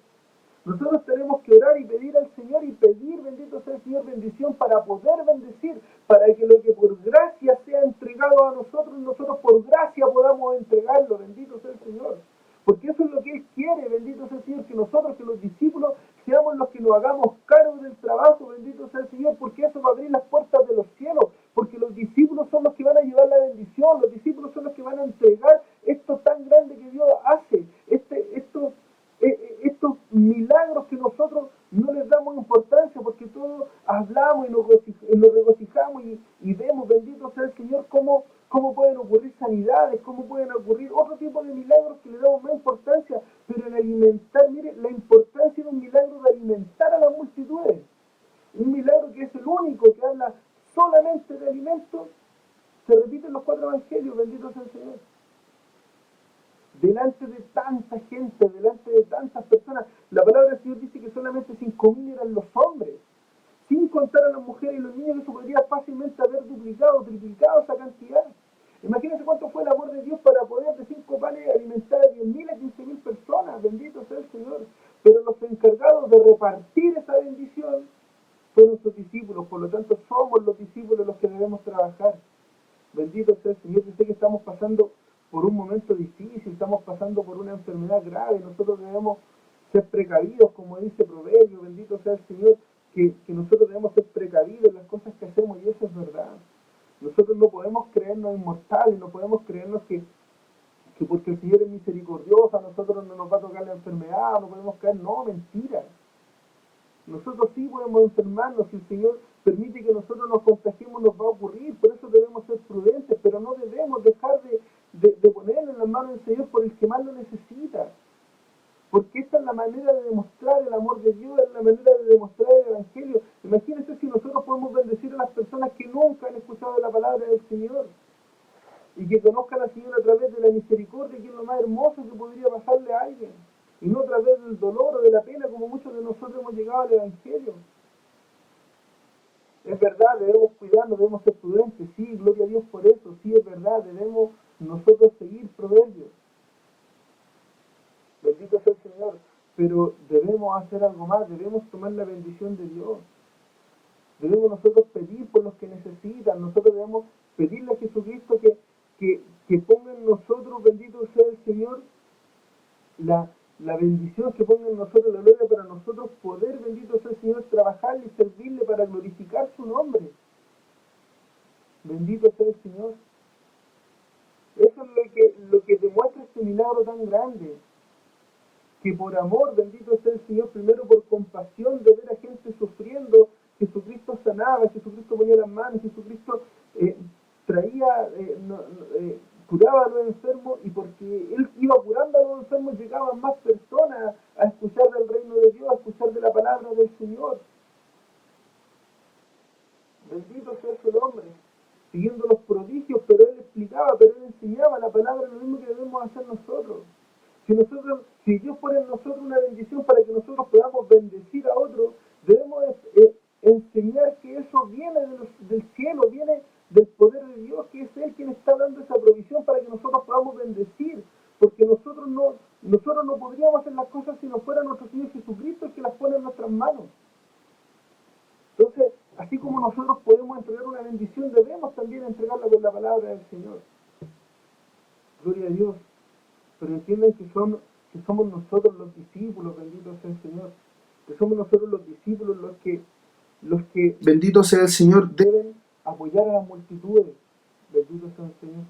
Nosotros tenemos que orar y pedir al Señor, y pedir, bendito sea el Señor, bendición para poder bendecir, para que lo que por gracia sea entregado a nosotros, nosotros por gracia podamos entregarlo. Bendito sea el Señor. Porque eso es lo que Él quiere, bendito sea el Señor, que nosotros, que los discípulos, seamos los que nos hagamos cargo del trabajo, bendito sea el Señor, porque eso va a abrir las puertas de los cielos, porque los discípulos son los que van a llevar la bendición, los discípulos son los que van a entregar esto tan grande que Dios hace, estos milagros que nosotros no les damos importancia, porque todos hablamos y nos regocijamos y vemos, bendito sea el Señor, cómo pueden ocurrir sanidades, cómo pueden ocurrir otro tipo de milagros que le damos más importancia, pero en alimentar, mire, la importancia de un milagro de alimentar a las multitudes, un milagro que es el único que habla solamente de alimentos, se repite en los 4 evangelios, bendito sea el Señor. Delante de tanta gente, delante de tantas personas, la palabra del Señor dice que solamente 5.000 eran los hombres, sin contar a las mujeres y los niños. Eso podría fácilmente haber duplicado, triplicado esa cantidad. Imagínense cuánto fue el amor de Dios para poder de 5 panes alimentar a 10.000, a 15.000 personas, bendito sea el Señor. Pero los encargados de repartir esa bendición fueron sus discípulos, por lo tanto somos los discípulos los que debemos trabajar. Bendito sea el Señor. Yo sé que estamos pasando por un momento difícil, estamos pasando por una enfermedad grave, nosotros debemos ser precavidos, como dice Proverbio, bendito sea el Señor, que nosotros debemos ser precavidos en las cosas que hacemos, y eso es verdad. Nosotros no podemos creernos inmortales, no podemos creernos que porque el Señor es misericordioso, a nosotros no nos va a tocar la enfermedad, no podemos caer, no, mentira. Nosotros sí podemos enfermarnos, si el Señor permite que nosotros nos contagiemos, nos va a ocurrir, por eso debemos ser prudentes, pero no debemos dejar de ponerlo en las manos del Señor por el que más lo necesita. Porque esta es la manera de demostrar el amor de Dios, es la manera de demostrar el Evangelio. Imagínense si nosotros podemos bendecir a las personas que nunca han escuchado la palabra del Señor, y que conozcan al Señor a través de la misericordia, que es lo más hermoso que podría pasarle a alguien, y no a través del dolor o de la pena como muchos de nosotros hemos llegado al Evangelio. Es verdad, debemos cuidarnos, debemos ser prudentes, sí, gloria a Dios por eso, sí es verdad, debemos nosotros seguir proverbios, bendito sea el Señor, pero debemos hacer algo más, debemos tomar la bendición de Dios, debemos nosotros pedir por los que necesitan, nosotros debemos pedirle a Jesucristo que ponga en nosotros, bendito sea el Señor, la bendición, que ponga en nosotros la gloria para nosotros poder, bendito sea el Señor, trabajarle y servirle para glorificar su nombre. Bendito sea el Señor. Eso es lo que demuestra este milagro tan grande. Que por amor, bendito sea el Señor, primero por compasión de ver a gente sufriendo, Jesucristo sanaba, Jesucristo ponía las manos, Jesucristo traía, curaba a los enfermos, y porque Él iba curando a los enfermos llegaban más personas a escuchar del reino de Dios, a escuchar de la palabra del Señor. Bendito sea su nombre, siguiendo los prodigios, pero Él explicaba, pero Él enseñaba la palabra, lo mismo que debemos hacer nosotros. Si Dios pone en nosotros una bendición para que nosotros podamos bendecir a otros, debemos enseñar que eso viene del cielo, viene del poder de Dios, que es Él quien está dando esa provisión para que nosotros podamos bendecir, porque nosotros no podríamos hacer las cosas si no fuera nuestro Señor Jesucristo el que las pone en nuestras manos. Entonces, así como nosotros podemos entregar una bendición, debemos también entregarla con la palabra del Señor. Gloria a Dios. Pero entiendan que somos nosotros los discípulos, bendito sea el Señor, que somos nosotros los discípulos los que, bendito sea el Señor, deben apoyar a las multitudes, bendito sea el Señor.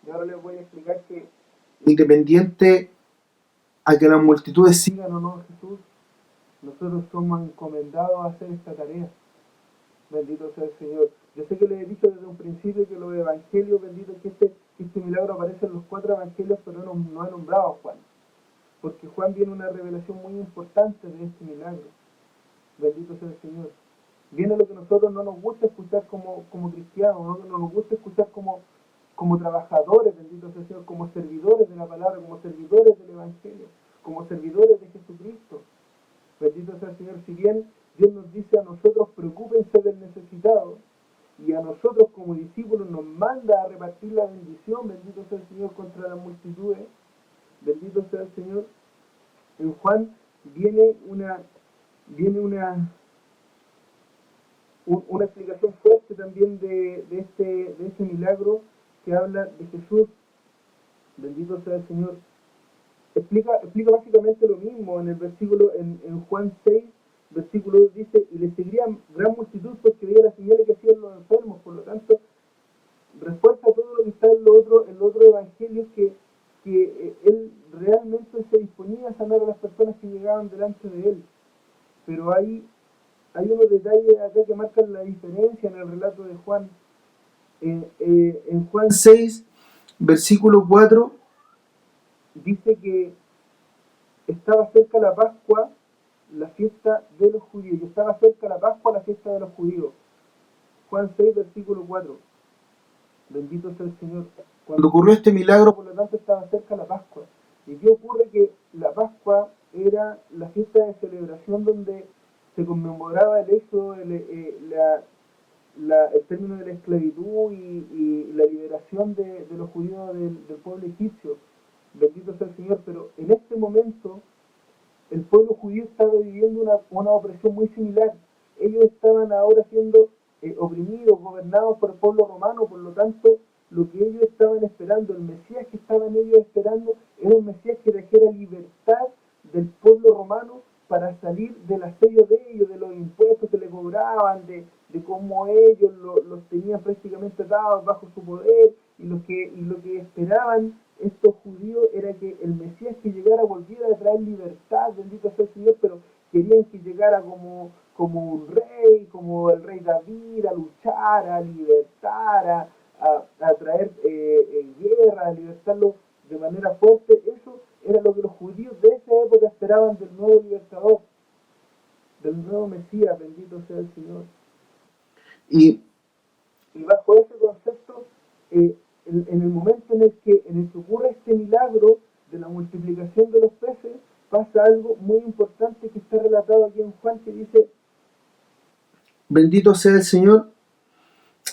Y ahora les voy a explicar que, independiente a que las multitudes sigan o no a Jesús, nosotros somos encomendados a hacer esta tarea. Bendito sea el Señor. Yo sé que les he dicho desde un principio que los evangelios, bendito, que este milagro aparece en los 4 evangelios, pero no he nombrado a Juan. Porque Juan viene una revelación muy importante de este milagro. Bendito sea el Señor. Viene lo que nosotros no nos gusta escuchar como cristianos, no nos gusta escuchar como trabajadores, bendito sea el Señor, como servidores de la palabra, como servidores del evangelio, como servidores de Jesucristo. Bendito sea el Señor. Si bien Dios nos dice a nosotros, preocúpense del necesitado, y a nosotros como discípulos nos manda a repartir la bendición, bendito sea el Señor, contra las multitudes, bendito sea el Señor. En Juan viene una explicación fuerte también de este milagro que habla de Jesús, bendito sea el Señor. Explica básicamente lo mismo en el versículo, en Juan 6, versículo 2 dice, y le seguirían gran multitud porque veía las señales que hacían los enfermos. Por lo tanto, refuerza todo lo que está en los otros evangelios, que él realmente se disponía a sanar a las personas que llegaban delante de él. Pero hay unos detalles acá que marcan la diferencia en el relato de Juan. En Juan 6, versículo 4, dice que estaba cerca la Pascua, la fiesta de los judíos, y estaba cerca la Pascua, la fiesta de los judíos. Juan 6, versículo 4. Bendito sea el Señor. Cuando ocurrió este milagro, por lo tanto, estaba cerca la Pascua. ¿Y qué ocurre? Que la Pascua era la fiesta de celebración donde se conmemoraba el éxodo, el término de la esclavitud y la liberación de los judíos del pueblo egipcio. Bendito sea el Señor. Pero en este momento el pueblo judío estaba viviendo una opresión muy similar. Ellos estaban ahora siendo oprimidos, gobernados por el pueblo romano. Por lo tanto, lo que ellos estaban esperando, el Mesías que estaban ellos esperando, era un Mesías que trajera libertad del pueblo romano para salir del asedio de ellos, de los impuestos que le cobraban, de cómo ellos los tenían prácticamente atados bajo su poder, y lo que esperaban estos judíos era que el Mesías que llegara volviera a traer libertad, bendito sea el Señor, pero querían que llegara como un rey, como el rey David, a luchar, a libertar, a traer guerra, a libertarlo de manera fuerte. Eso era lo que los judíos de esa época esperaban del nuevo libertador, del nuevo Mesías, bendito sea el Señor. Y bajo ese concepto, en el momento en el que ocurre este milagro, de la multiplicación de los peces, pasa algo muy importante que está relatado aquí en Juan, que dice, bendito sea el Señor,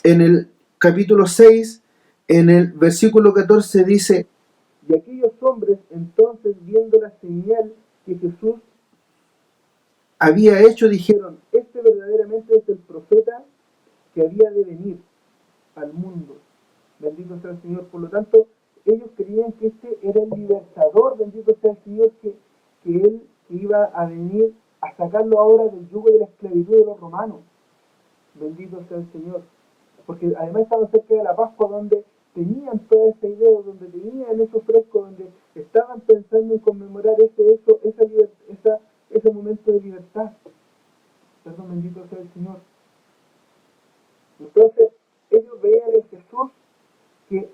en el capítulo 6, en el versículo 14 dice, y aquellos hombres entonces viendo la señal que Jesús había hecho, dijeron, este verdaderamente es el profeta que había de venir al mundo. Bendito sea el Señor. Por lo tanto, ellos creían que este era el libertador, bendito sea el Señor, que Él iba a venir a sacarlo ahora del yugo de la esclavitud de los romanos. Bendito sea el Señor. Porque además estaban cerca de la Pascua, donde tenían toda esa idea, donde tenían eso fresco, donde estaban pensando en conmemorar ese momento de libertad. Perdón, bendito sea el Señor. Entonces, ellos veían en Jesús que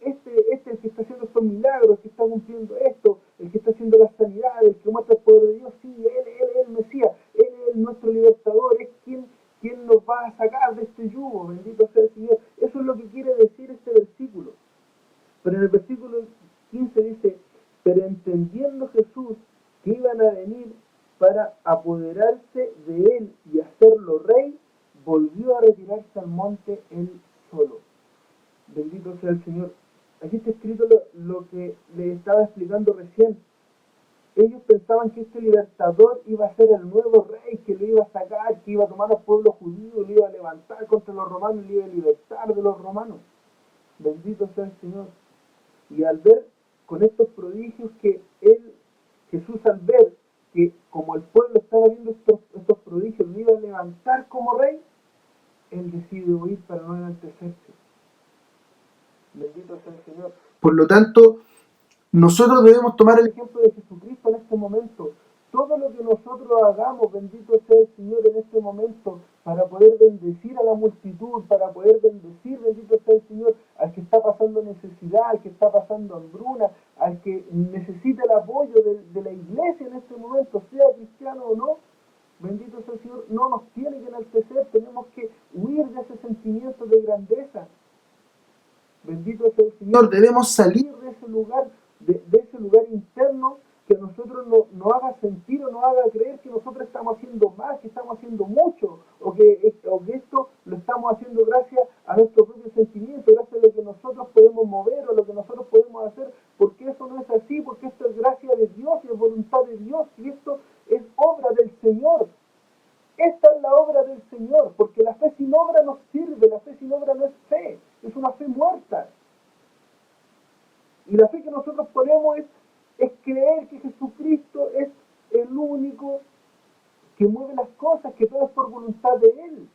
este el que está haciendo estos milagros, el que está cumpliendo esto, el que está haciendo la sanidad, el que muestra el poder de Dios, sí, él es el Mesías, él es nuestro libertador, es quien nos va a sacar de este yugo, bendito sea el Señor. Eso es lo que quiere decir este versículo. Pero en el versículo 15 dice, pero entendiendo Jesús que iban a venir para apoderarse de él y hacerlo rey, volvió a retirarse al monte él solo. Bendito sea el Señor. Aquí está escrito lo que le estaba explicando recién. Ellos pensaban que este libertador iba a ser el nuevo rey, que lo iba a sacar, que iba a tomar al pueblo judío, lo iba a levantar contra los romanos, lo iba a libertar de los romanos. Bendito sea el Señor. Y al ver con estos prodigios que Jesús al ver que como el pueblo estaba viendo estos prodigios, lo iba a levantar como rey, él decide huir para no enaltecerse. Bendito sea el Señor. Por lo tanto, nosotros debemos tomar el ejemplo de Jesucristo en este momento. Todo lo que nosotros hagamos, bendito sea el Señor en este momento, para poder bendecir a la multitud, para poder bendecir, bendito sea el Señor, al que está pasando necesidad, al que está pasando hambruna, al que necesita el apoyo de la iglesia en este momento, sea cristiano o no. Bendito sea el Señor, no nos tiene que enaltecer, tenemos que huir de ese sentimiento de grandeza. Bendito sea el Señor, debemos salir de ese lugar, de ese lugar interno que a nosotros no haga sentir o no haga creer que nosotros estamos haciendo más, que estamos haciendo mucho, o que esto lo estamos haciendo gracias a nuestro propio sentimiento, gracias a lo que nosotros podemos mover o lo que nosotros podemos hacer, porque eso no es así, porque esto es gracia de Dios y es voluntad de Dios, y esto es obra del Señor. Esta es la obra del Señor, porque la fe sin obra no sirve, la fe sin obra no es fe, es una fe muerta. Y la fe que nosotros ponemos es creer que Jesucristo es el único que mueve las cosas, que todo es por voluntad de Él.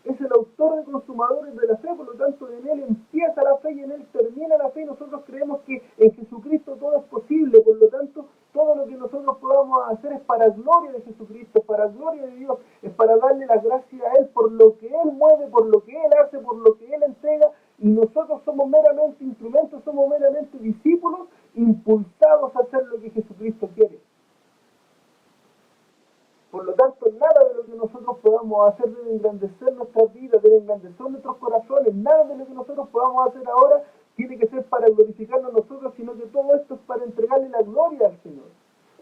Es el autor y consumador de la fe, por lo tanto en Él empieza la fe y en Él termina la fe, y nosotros creemos que en Jesucristo todo es posible, por lo tanto todo lo que nosotros podamos hacer es para gloria de Jesucristo, para gloria de Dios, es para darle la gracia a Él por lo que Él mueve, por lo que Él hace, por lo que Él entrega, y nosotros somos meramente instrumentos, somos meramente discípulos impulsados a hacer lo que Jesucristo quiere. Por lo tanto, nada de lo que nosotros podamos hacer debe engrandecer nuestras vidas, debe engrandecer nuestros corazones, nada de lo que nosotros podamos hacer ahora tiene que ser para glorificarnos a nosotros, sino que todo esto es para entregarle la gloria al Señor.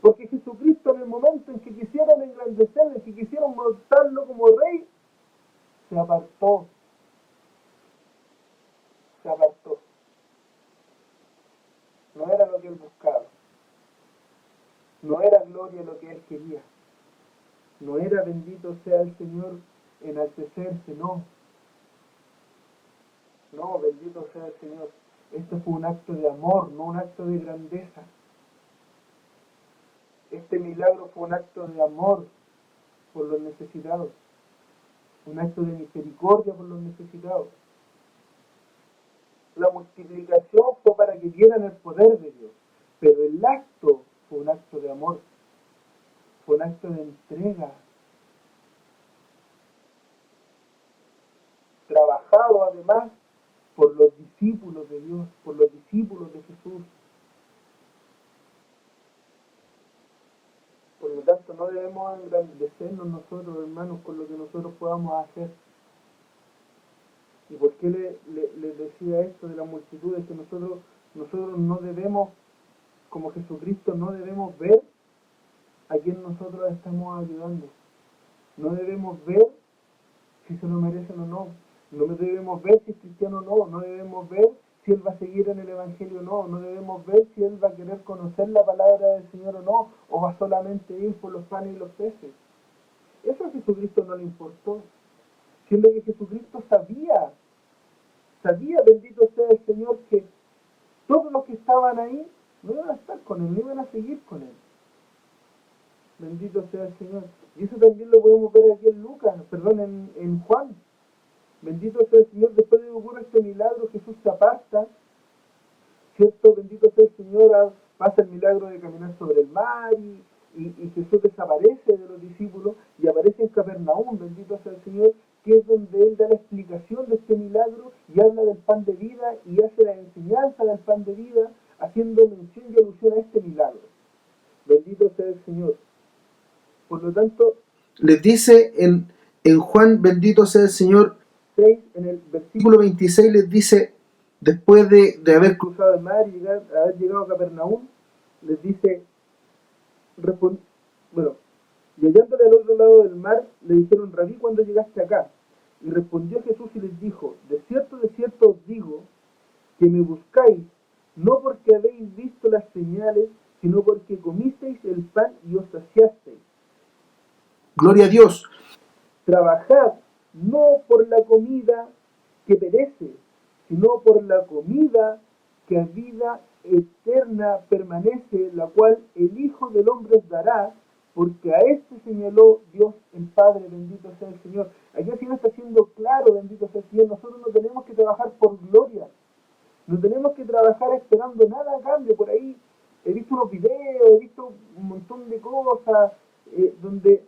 Porque Jesucristo, en el momento en que quisieron engrandecerle, en que quisieron montarlo como rey, se apartó, se apartó. No era lo que él buscaba, no era gloria lo que él quería, no era bendito sea el Señor enaltecerse, no. No, bendito sea el Señor. Esto fue un acto de amor, no un acto de grandeza. Este milagro fue un acto de amor por los necesitados, un acto de misericordia por los necesitados. La multiplicación fue para que vieran el poder de Dios, pero el acto fue un acto de amor, fue un acto de entrega, trabajado además por los discípulos de Dios, por los discípulos de Jesús. Por lo tanto, no debemos engrandecernos nosotros, hermanos, con lo que nosotros podamos hacer. ¿Y por qué le decía esto de la multitud? Es que nosotros nosotros no debemos, como Jesucristo, no debemos ver a quien nosotros estamos ayudando. No debemos ver si se lo merecen o no. No debemos ver si es cristiano o no. No debemos ver si él va a seguir en el Evangelio o no. No debemos ver si él va a querer conocer la palabra del Señor o no. O va solamente ir por los panes y los peces. Eso a Jesucristo no le importó. Siendo que Jesucristo sabía, bendito sea el Señor, que todos los que estaban ahí no iban a estar con él, no iban a seguir con él. Bendito sea el Señor. Y eso también lo podemos ver aquí en Lucas, perdón, en Juan. Bendito sea el Señor. Después de que ocurre este milagro, Jesús se aparta, ¿cierto? Bendito sea el Señor. Pasa el milagro de caminar sobre el mar y Jesús desaparece de los discípulos y aparece en Capernaum. Bendito sea el Señor, que es donde Él da la explicación de este milagro y habla del pan de vida y hace la enseñanza del pan de vida, haciendo mención y alusión a este milagro. Bendito sea el Señor. Por lo tanto, les dice en Juan, bendito sea el Señor, 6, en el versículo 26 les dice, después de haber cruzado el mar y haber llegado a Capernaum, les dice, bueno, y hallándole al otro lado del mar, le dijeron, Rabí, ¿cuándo llegaste acá? Y respondió Jesús y les dijo, de cierto os digo, que me buscáis, no porque habéis visto las señales, sino porque comisteis el pan y os saciasteis. Gloria a Dios. Trabajad no por la comida que perece, sino por la comida que a vida eterna permanece, la cual el Hijo del Hombre os dará, porque a este señaló Dios el Padre, bendito sea el Señor. Aquí al final está siendo claro, bendito sea el Señor, nosotros no tenemos que trabajar por gloria, no tenemos que trabajar esperando nada a cambio. Por ahí he visto unos videos, he visto un montón de cosas donde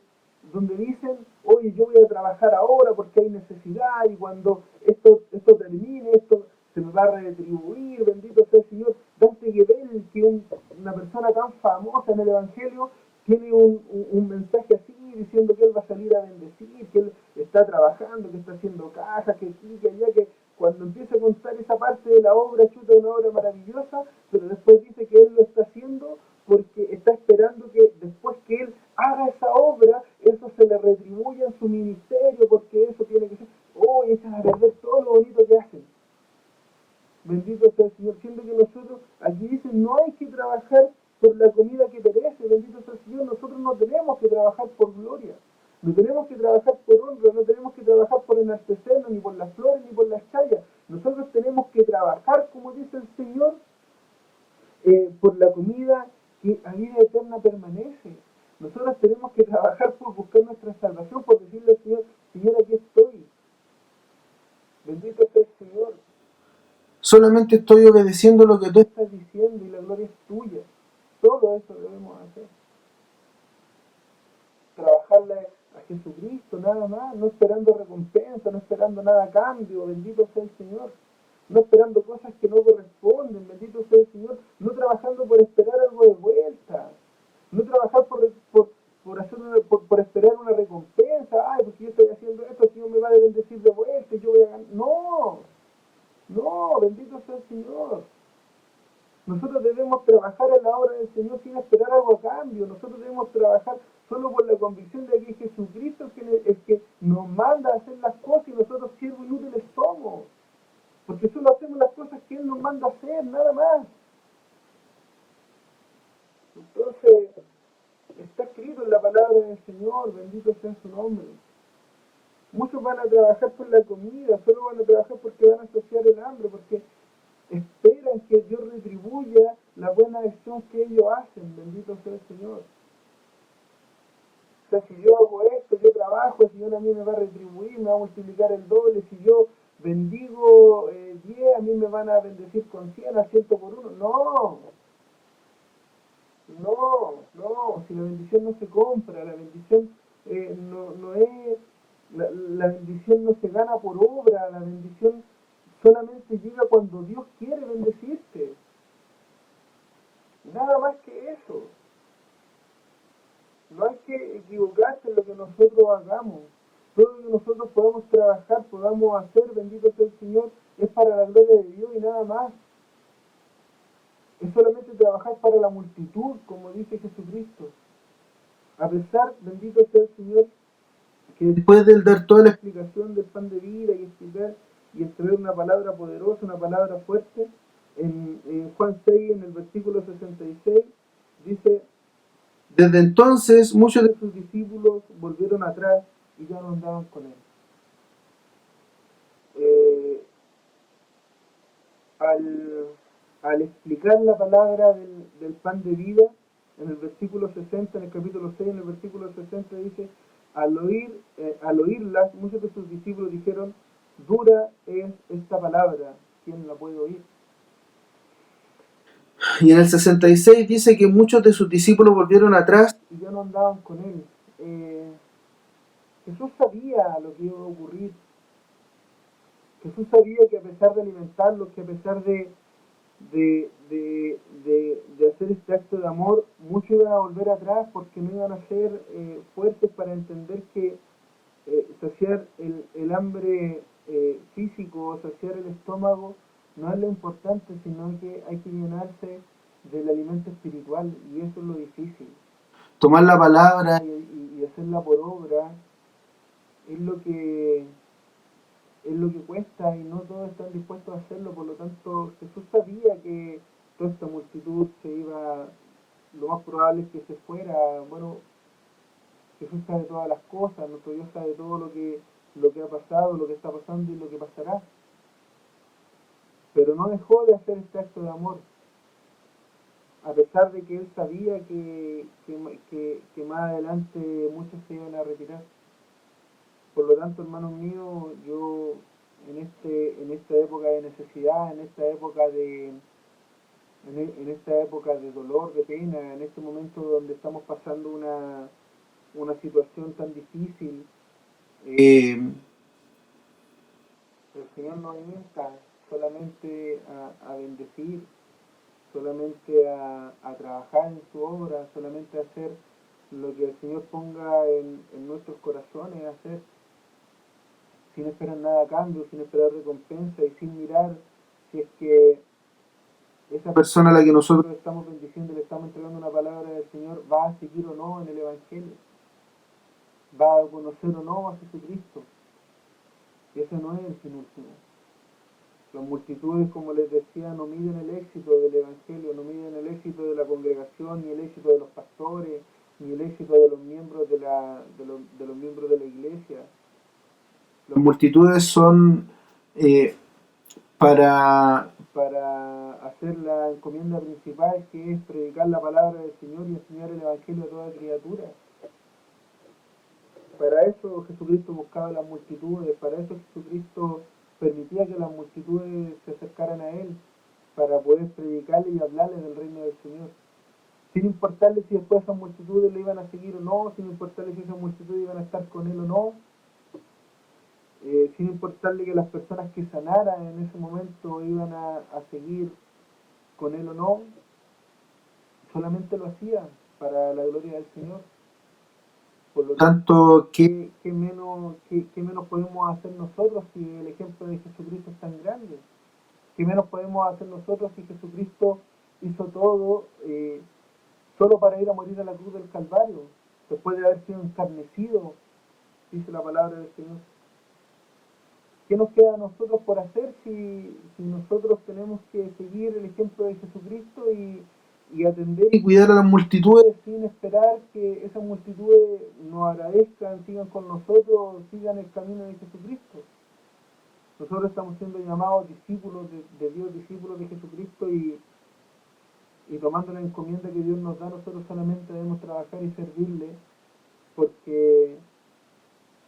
dicen, oye, yo voy a trabajar ahora porque hay necesidad y cuando esto termine, esto se me va a retribuir, bendito sea el Señor. Dante Gebel, que una persona tan famosa en el Evangelio, tiene un mensaje así diciendo que él va a salir a bendecir, que él está trabajando, que está haciendo cajas, que aquí, que allá, que cuando empieza a contar esa parte de la obra, chuta, una obra maravillosa, pero después dice que él lo está haciendo porque está esperando que después que él haga esa obra, eso se le retribuya en su ministerio, porque eso tiene que ser, echan a perder todo lo bonito que hacen. Bendito sea el Señor, siendo que nosotros, aquí dicen, no hay que trabajar por la comida que perece, bendito sea el Señor, nosotros no tenemos que trabajar por gloria, no tenemos que trabajar por honra, no tenemos que trabajar por enaltecernos, ni por las flores, ni por las chayas, nosotros tenemos que trabajar, como dice el Señor, por la comida que a vida eterna permanece. Nosotros tenemos que trabajar por buscar nuestra salvación, por decirle al Señor, Señor, aquí estoy. Bendito sea el Señor. Solamente estoy obedeciendo lo que tú estás diciendo y la gloria es tuya. Todo eso debemos hacer. Trabajarle a Jesucristo, nada más, no esperando recompensa, no esperando nada a cambio. Bendito sea el Señor. No esperando cosas que no corresponden, bendito sea el Señor, no trabajando por esperar algo de vuelta, no trabajar por esperar una recompensa, porque yo estoy haciendo esto, el Señor me va a bendecir de vuelta y yo voy a ganar. No, bendito sea el Señor. Nosotros debemos trabajar en la obra del Señor sin esperar algo a cambio, nosotros debemos trabajar solo por la convicción de que Jesucristo es el que nos manda a hacer las cosas y nosotros siervos inútiles somos. Porque solo hacemos las cosas que Él nos manda a hacer, nada más. Entonces, está escrito en la palabra del Señor, bendito sea su nombre. Muchos van a trabajar por la comida, solo van a trabajar porque van a asociar el hambre, porque esperan que Dios retribuya la buena acción que ellos hacen, bendito sea el Señor. O sea, si yo hago esto, yo trabajo, el Señor a mí me va a retribuir, me va a multiplicar el doble. Si yo bendigo 10, a mí me van a bendecir con 100, a 100 por uno. No, si la bendición no se compra, la bendición no es, la bendición no se gana por obra, la bendición solamente llega cuando Dios quiere bendecirte. Nada más que eso. No hay que equivocarse en lo que nosotros hagamos. Todo lo que nosotros podamos trabajar, podamos hacer, bendito sea el Señor, es para la gloria de Dios y nada más. es solamente trabajar para la multitud, como dice Jesucristo. A pesar, bendito sea el Señor, que después de él dar toda la explicación del pan de vida y explicar y entregar una palabra poderosa, una palabra fuerte, en Juan 6, en el versículo 66, dice: desde entonces muchos de sus discípulos volvieron atrás y ya no andaban con él. Eh, al, al explicar la palabra del pan de vida, en el versículo 60, en el capítulo 6, en el versículo 60 dice: al oírlas, muchos de sus discípulos dijeron: dura es esta palabra, ¿quién la puede oír? Y en el 66 dice que muchos de sus discípulos volvieron atrás y ya no andaban con él. Jesús sabía lo que iba a ocurrir. Jesús sabía que a pesar de alimentarlos, que a pesar de hacer este acto de amor, muchos iban a volver atrás porque no iban a ser fuertes para entender que saciar el hambre físico, saciar el estómago, no es lo importante, sino que hay que llenarse del alimento espiritual, y eso es lo difícil. Tomar la palabra y hacerla por obra es lo que cuesta, y no todos están dispuestos a hacerlo. Por lo tanto, Jesús sabía que toda esta multitud se iba, lo más probable es que se fuera. Bueno, Jesús sabe todas las cosas, nuestro Dios sabe todo lo que ha pasado, lo que está pasando y lo que pasará. Pero no dejó de hacer este acto de amor, a pesar de que él sabía que más adelante muchos se iban a retirar. Por lo tanto, hermanos míos, yo en esta época de necesidad, en esta época de dolor, de pena, en este momento donde estamos pasando una situación tan difícil, el Señor nos invita solamente a bendecir, solamente a trabajar en su obra, solamente a hacer lo que el Señor ponga en nuestros corazones, a hacer, sin esperar nada a cambio, sin esperar recompensa y sin mirar si es que esa persona a la que nosotros estamos bendiciendo, le estamos entregando una palabra del Señor, va a seguir o no en el Evangelio, va a conocer o no a Jesucristo. Y ese no es el fin último. Las multitudes, como les decía, no miden el éxito del Evangelio, no miden el éxito de la congregación, ni el éxito de los pastores, ni el éxito de los miembros de los miembros de la iglesia. Las multitudes son para hacer la encomienda principal, que es predicar la palabra del Señor y enseñar el Evangelio a toda criatura. Para eso Jesucristo buscaba las multitudes, para eso Jesucristo permitía que las multitudes se acercaran a Él, para poder predicarle y hablarles del reino del Señor. Sin importarle si después esas multitudes le iban a seguir o no, sin importarle si esas multitudes iban a estar con Él o no, sin importarle que las personas que sanaran en ese momento iban a seguir con Él o no, solamente lo hacía para la gloria del Señor. Por lo tanto, ¿qué menos podemos hacer nosotros si el ejemplo de Jesucristo es tan grande? ¿Qué menos podemos hacer nosotros si Jesucristo hizo todo solo para ir a morir a la cruz del Calvario, después de haber sido encarnecido, dice la palabra del Señor? ¿Qué nos queda a nosotros por hacer si nosotros tenemos que seguir el ejemplo de Jesucristo y atender y cuidar a las multitudes sin esperar que esas multitudes nos agradezcan, sigan con nosotros, sigan el camino de Jesucristo? Nosotros estamos siendo llamados discípulos de Dios, discípulos de Jesucristo, y tomando la encomienda que Dios nos da, nosotros solamente debemos trabajar y servirle, porque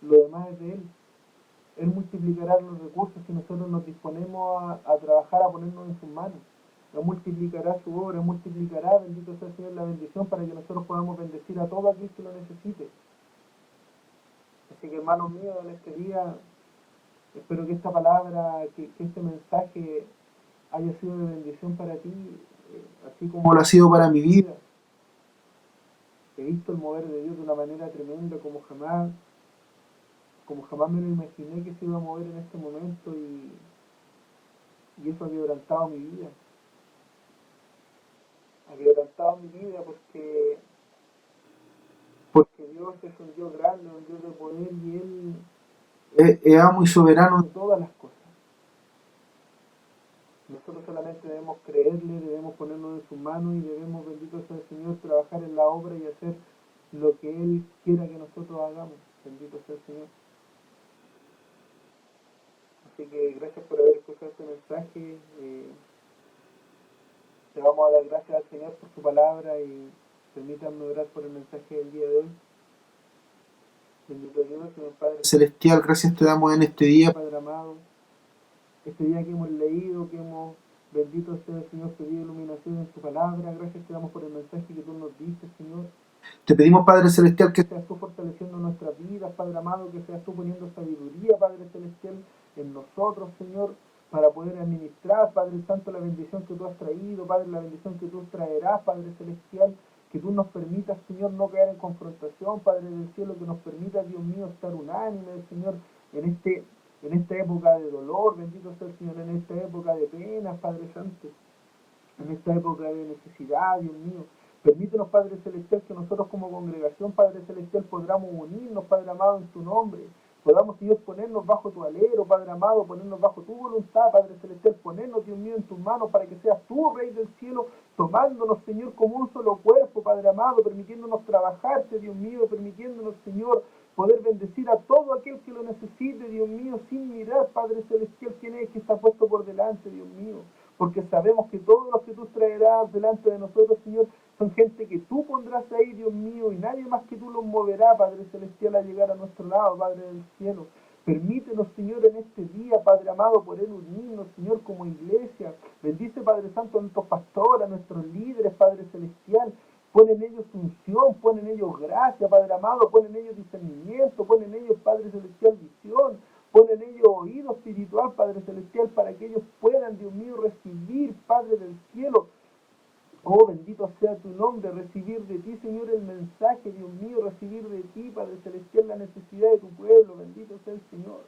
lo demás es de Él. Él multiplicará los recursos si nosotros nos disponemos a trabajar, a ponernos en sus manos. Él multiplicará su obra, Él multiplicará, bendito sea el Señor, la bendición para que nosotros podamos bendecir a todo aquel que lo necesite. Así que, hermanos míos, en este día, espero que esta palabra, que este mensaje haya sido de bendición para ti, así como lo ha sido para mi vida. He visto el mover de Dios de una manera tremenda, como jamás me lo imaginé que se iba a mover en este momento, y eso ha quebrantado mi vida. impactado mi vida porque Dios es un Dios grande, un Dios de poder y Él es amo y soberano de todas las cosas. Nosotros solamente debemos creerle, debemos ponernos en sus manos y debemos, bendito sea el Señor, trabajar en la obra y hacer lo que Él quiera que nosotros hagamos. Bendito sea el Señor. Así que gracias por haber escuchado este mensaje. Le vamos a dar gracias al Señor por su palabra y permítanme orar por el mensaje del día de hoy. Bendito Dios, Señor Padre Celestial, gracias te damos en este día, Padre amado. Este día que hemos leído, bendito sea el Señor, pedido iluminación en tu palabra. Gracias te damos por el mensaje que tú nos diste, Señor. Te pedimos, Padre Celestial, que seas tú fortaleciendo nuestras vidas, Padre amado, que seas tú poniendo sabiduría, Padre Celestial, en nosotros, Señor, para poder administrar, Padre Santo, la bendición que tú has traído, Padre, la bendición que tú traerás, Padre Celestial, que tú nos permitas, Señor, no caer en confrontación, Padre del cielo, que nos permita, Dios mío, estar unánime, Señor, en esta época de dolor, bendito sea el Señor, en esta época de penas, Padre Santo, en esta época de necesidad, Dios mío. Permítenos, Padre Celestial, que nosotros como congregación, Padre Celestial, podamos unirnos, Padre amado, en tu nombre. Podamos, Dios, ponernos bajo tu alero, Padre amado, ponernos bajo tu voluntad, Padre Celestial, ponernos, Dios mío, en tus manos para que seas tú, Rey del cielo, tomándonos, Señor, como un solo cuerpo, Padre amado, permitiéndonos trabajarte, Dios mío, permitiéndonos, Señor, poder bendecir a todo aquel que lo necesite, Dios mío, sin mirar, Padre Celestial, quién es que está puesto por delante, Dios mío. Porque sabemos que todos los que tú traerás delante de nosotros, Señor, son gente que tú pondrás ahí, Dios mío, y nadie más que tú los moverá, Padre Celestial, a llegar a nuestro lado, Padre del cielo. Permítenos, Señor, en este día, Padre amado, poder unirnos, Señor, como iglesia. Bendice, Padre Santo, a nuestros pastores, a nuestros líderes, Padre Celestial. Pon en ellos unción, pon en ellos gracia, Padre amado, pon en ellos discernimiento, pon en ellos, Padre Celestial, visión. Pon en ellos oído espiritual, Padre Celestial, para que ellos puedan, Dios mío, recibir, Padre del cielo. Oh, bendito sea tu nombre, recibir de ti, Señor, el mensaje, Dios mío, recibir de ti, Padre Celestial, la necesidad de tu pueblo, bendito sea el Señor.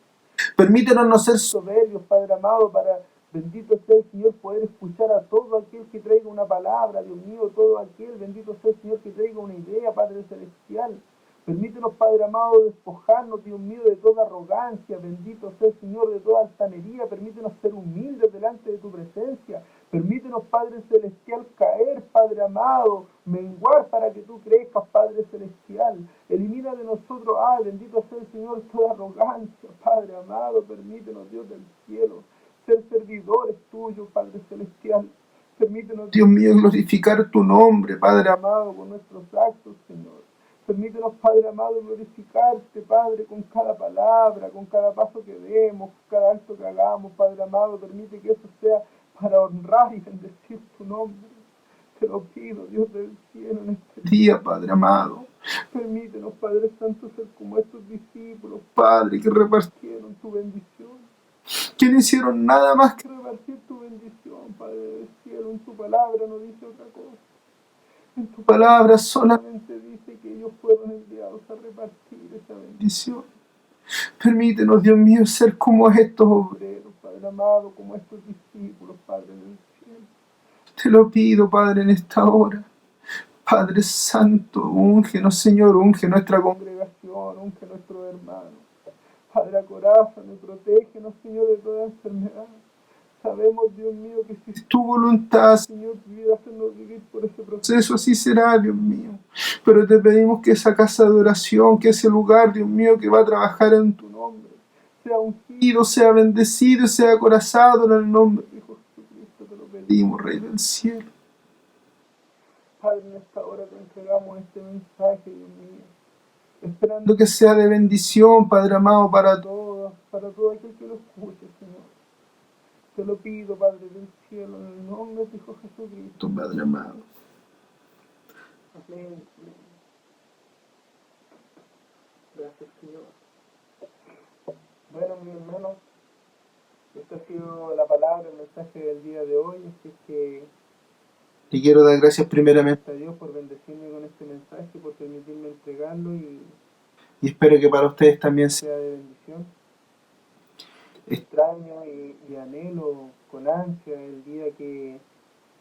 Permítenos no ser soberbios, Padre amado, para, bendito sea el Señor, poder escuchar a todo aquel que traiga una palabra, Dios mío, todo aquel, bendito sea el Señor, que traiga una idea, Padre Celestial. Permítenos, Padre amado, despojarnos, Dios mío, de toda arrogancia, bendito sea el Señor, de toda altanería. Permítenos ser humildes delante de tu presencia. Permítenos, Padre Celestial, caer, Padre amado, menguar para que tú crezcas, Padre Celestial. Elimina de nosotros, bendito sea el Señor, toda arrogancia, Padre amado. Permítenos, Dios del cielo, ser servidores tuyos, Padre Celestial. Permítenos, Dios mío, glorificar tu nombre, Padre amado, con nuestros actos, Señor. Permítenos, Padre amado, glorificarte, Padre, con cada palabra, con cada paso que demos, con cada acto que hagamos, Padre amado. Permite que eso sea para honrar y bendecir tu nombre. Te lo pido, Dios del cielo, en este día, Padre amado. Permítenos, Padre Santo, ser como estos discípulos, Padre, que repartieron tu bendición. Que no hicieron nada más que repartir tu bendición, Padre del cielo. En tu palabra no dice otra cosa. En tu palabra solamente dice que ellos fueron enviados a repartir esa bendición. Permítenos, Dios mío, ser como estos obreros, Padre amado, como estos discípulos, Padre del cielo. Te lo pido, Padre, en esta hora. Padre Santo, úngenos, Señor, unge nuestra congregación, unge nuestros hermanos. Padre, acorázanos, protégenos, Señor, de toda enfermedad. Sabemos, Dios mío, que si es tu voluntad, Señor, hacernos vivir por ese proceso, así será, Dios mío. Pero te pedimos que esa casa de oración, que ese lugar, Dios mío, que va a trabajar en tu nombre, sea ungido, sea bendecido, sea acorazado en el nombre de Hijo Jesucristo. Te lo pedimos, Rey del cielo. Padre, en esta hora te entregamos este mensaje, Dios mío, esperando que sea de bendición, Padre amado, para todos, para todo aquel que lo escuche, Señor. Te lo pido, Padre del cielo, en el nombre de Hijo Jesucristo, Padre amado. Amén. Gracias, Señor. Bueno, mis hermanos, esta ha sido la palabra, el mensaje del día de hoy, así que le quiero dar gracias primeramente a Dios por bendecirme con este mensaje, por permitirme entregarlo y espero que para ustedes también sea de bendición. Extraño y anhelo con ansia el día que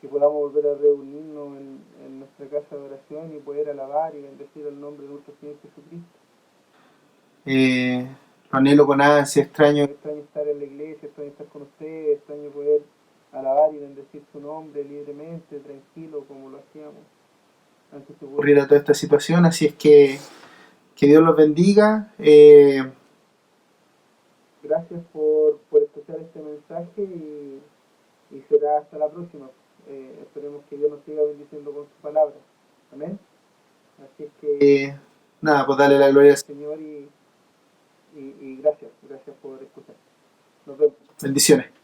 que podamos volver a reunirnos en nuestra casa de oración y poder alabar y bendecir el nombre de nuestro Señor Jesucristo. Lo anhelo con ansia, extraño. Extraño estar en la iglesia, extraño estar con ustedes, extraño poder alabar y bendecir su nombre libremente, tranquilo, como lo hacíamos antes de Ocurrir a toda esta situación, así es que Dios los bendiga. Gracias por escuchar este mensaje y será hasta la próxima. Esperemos que Dios nos siga bendiciendo con su palabra. Amén. Así es que Nada, pues dale la gloria al Señor y gracias por escuchar. Nos vemos. Bendiciones.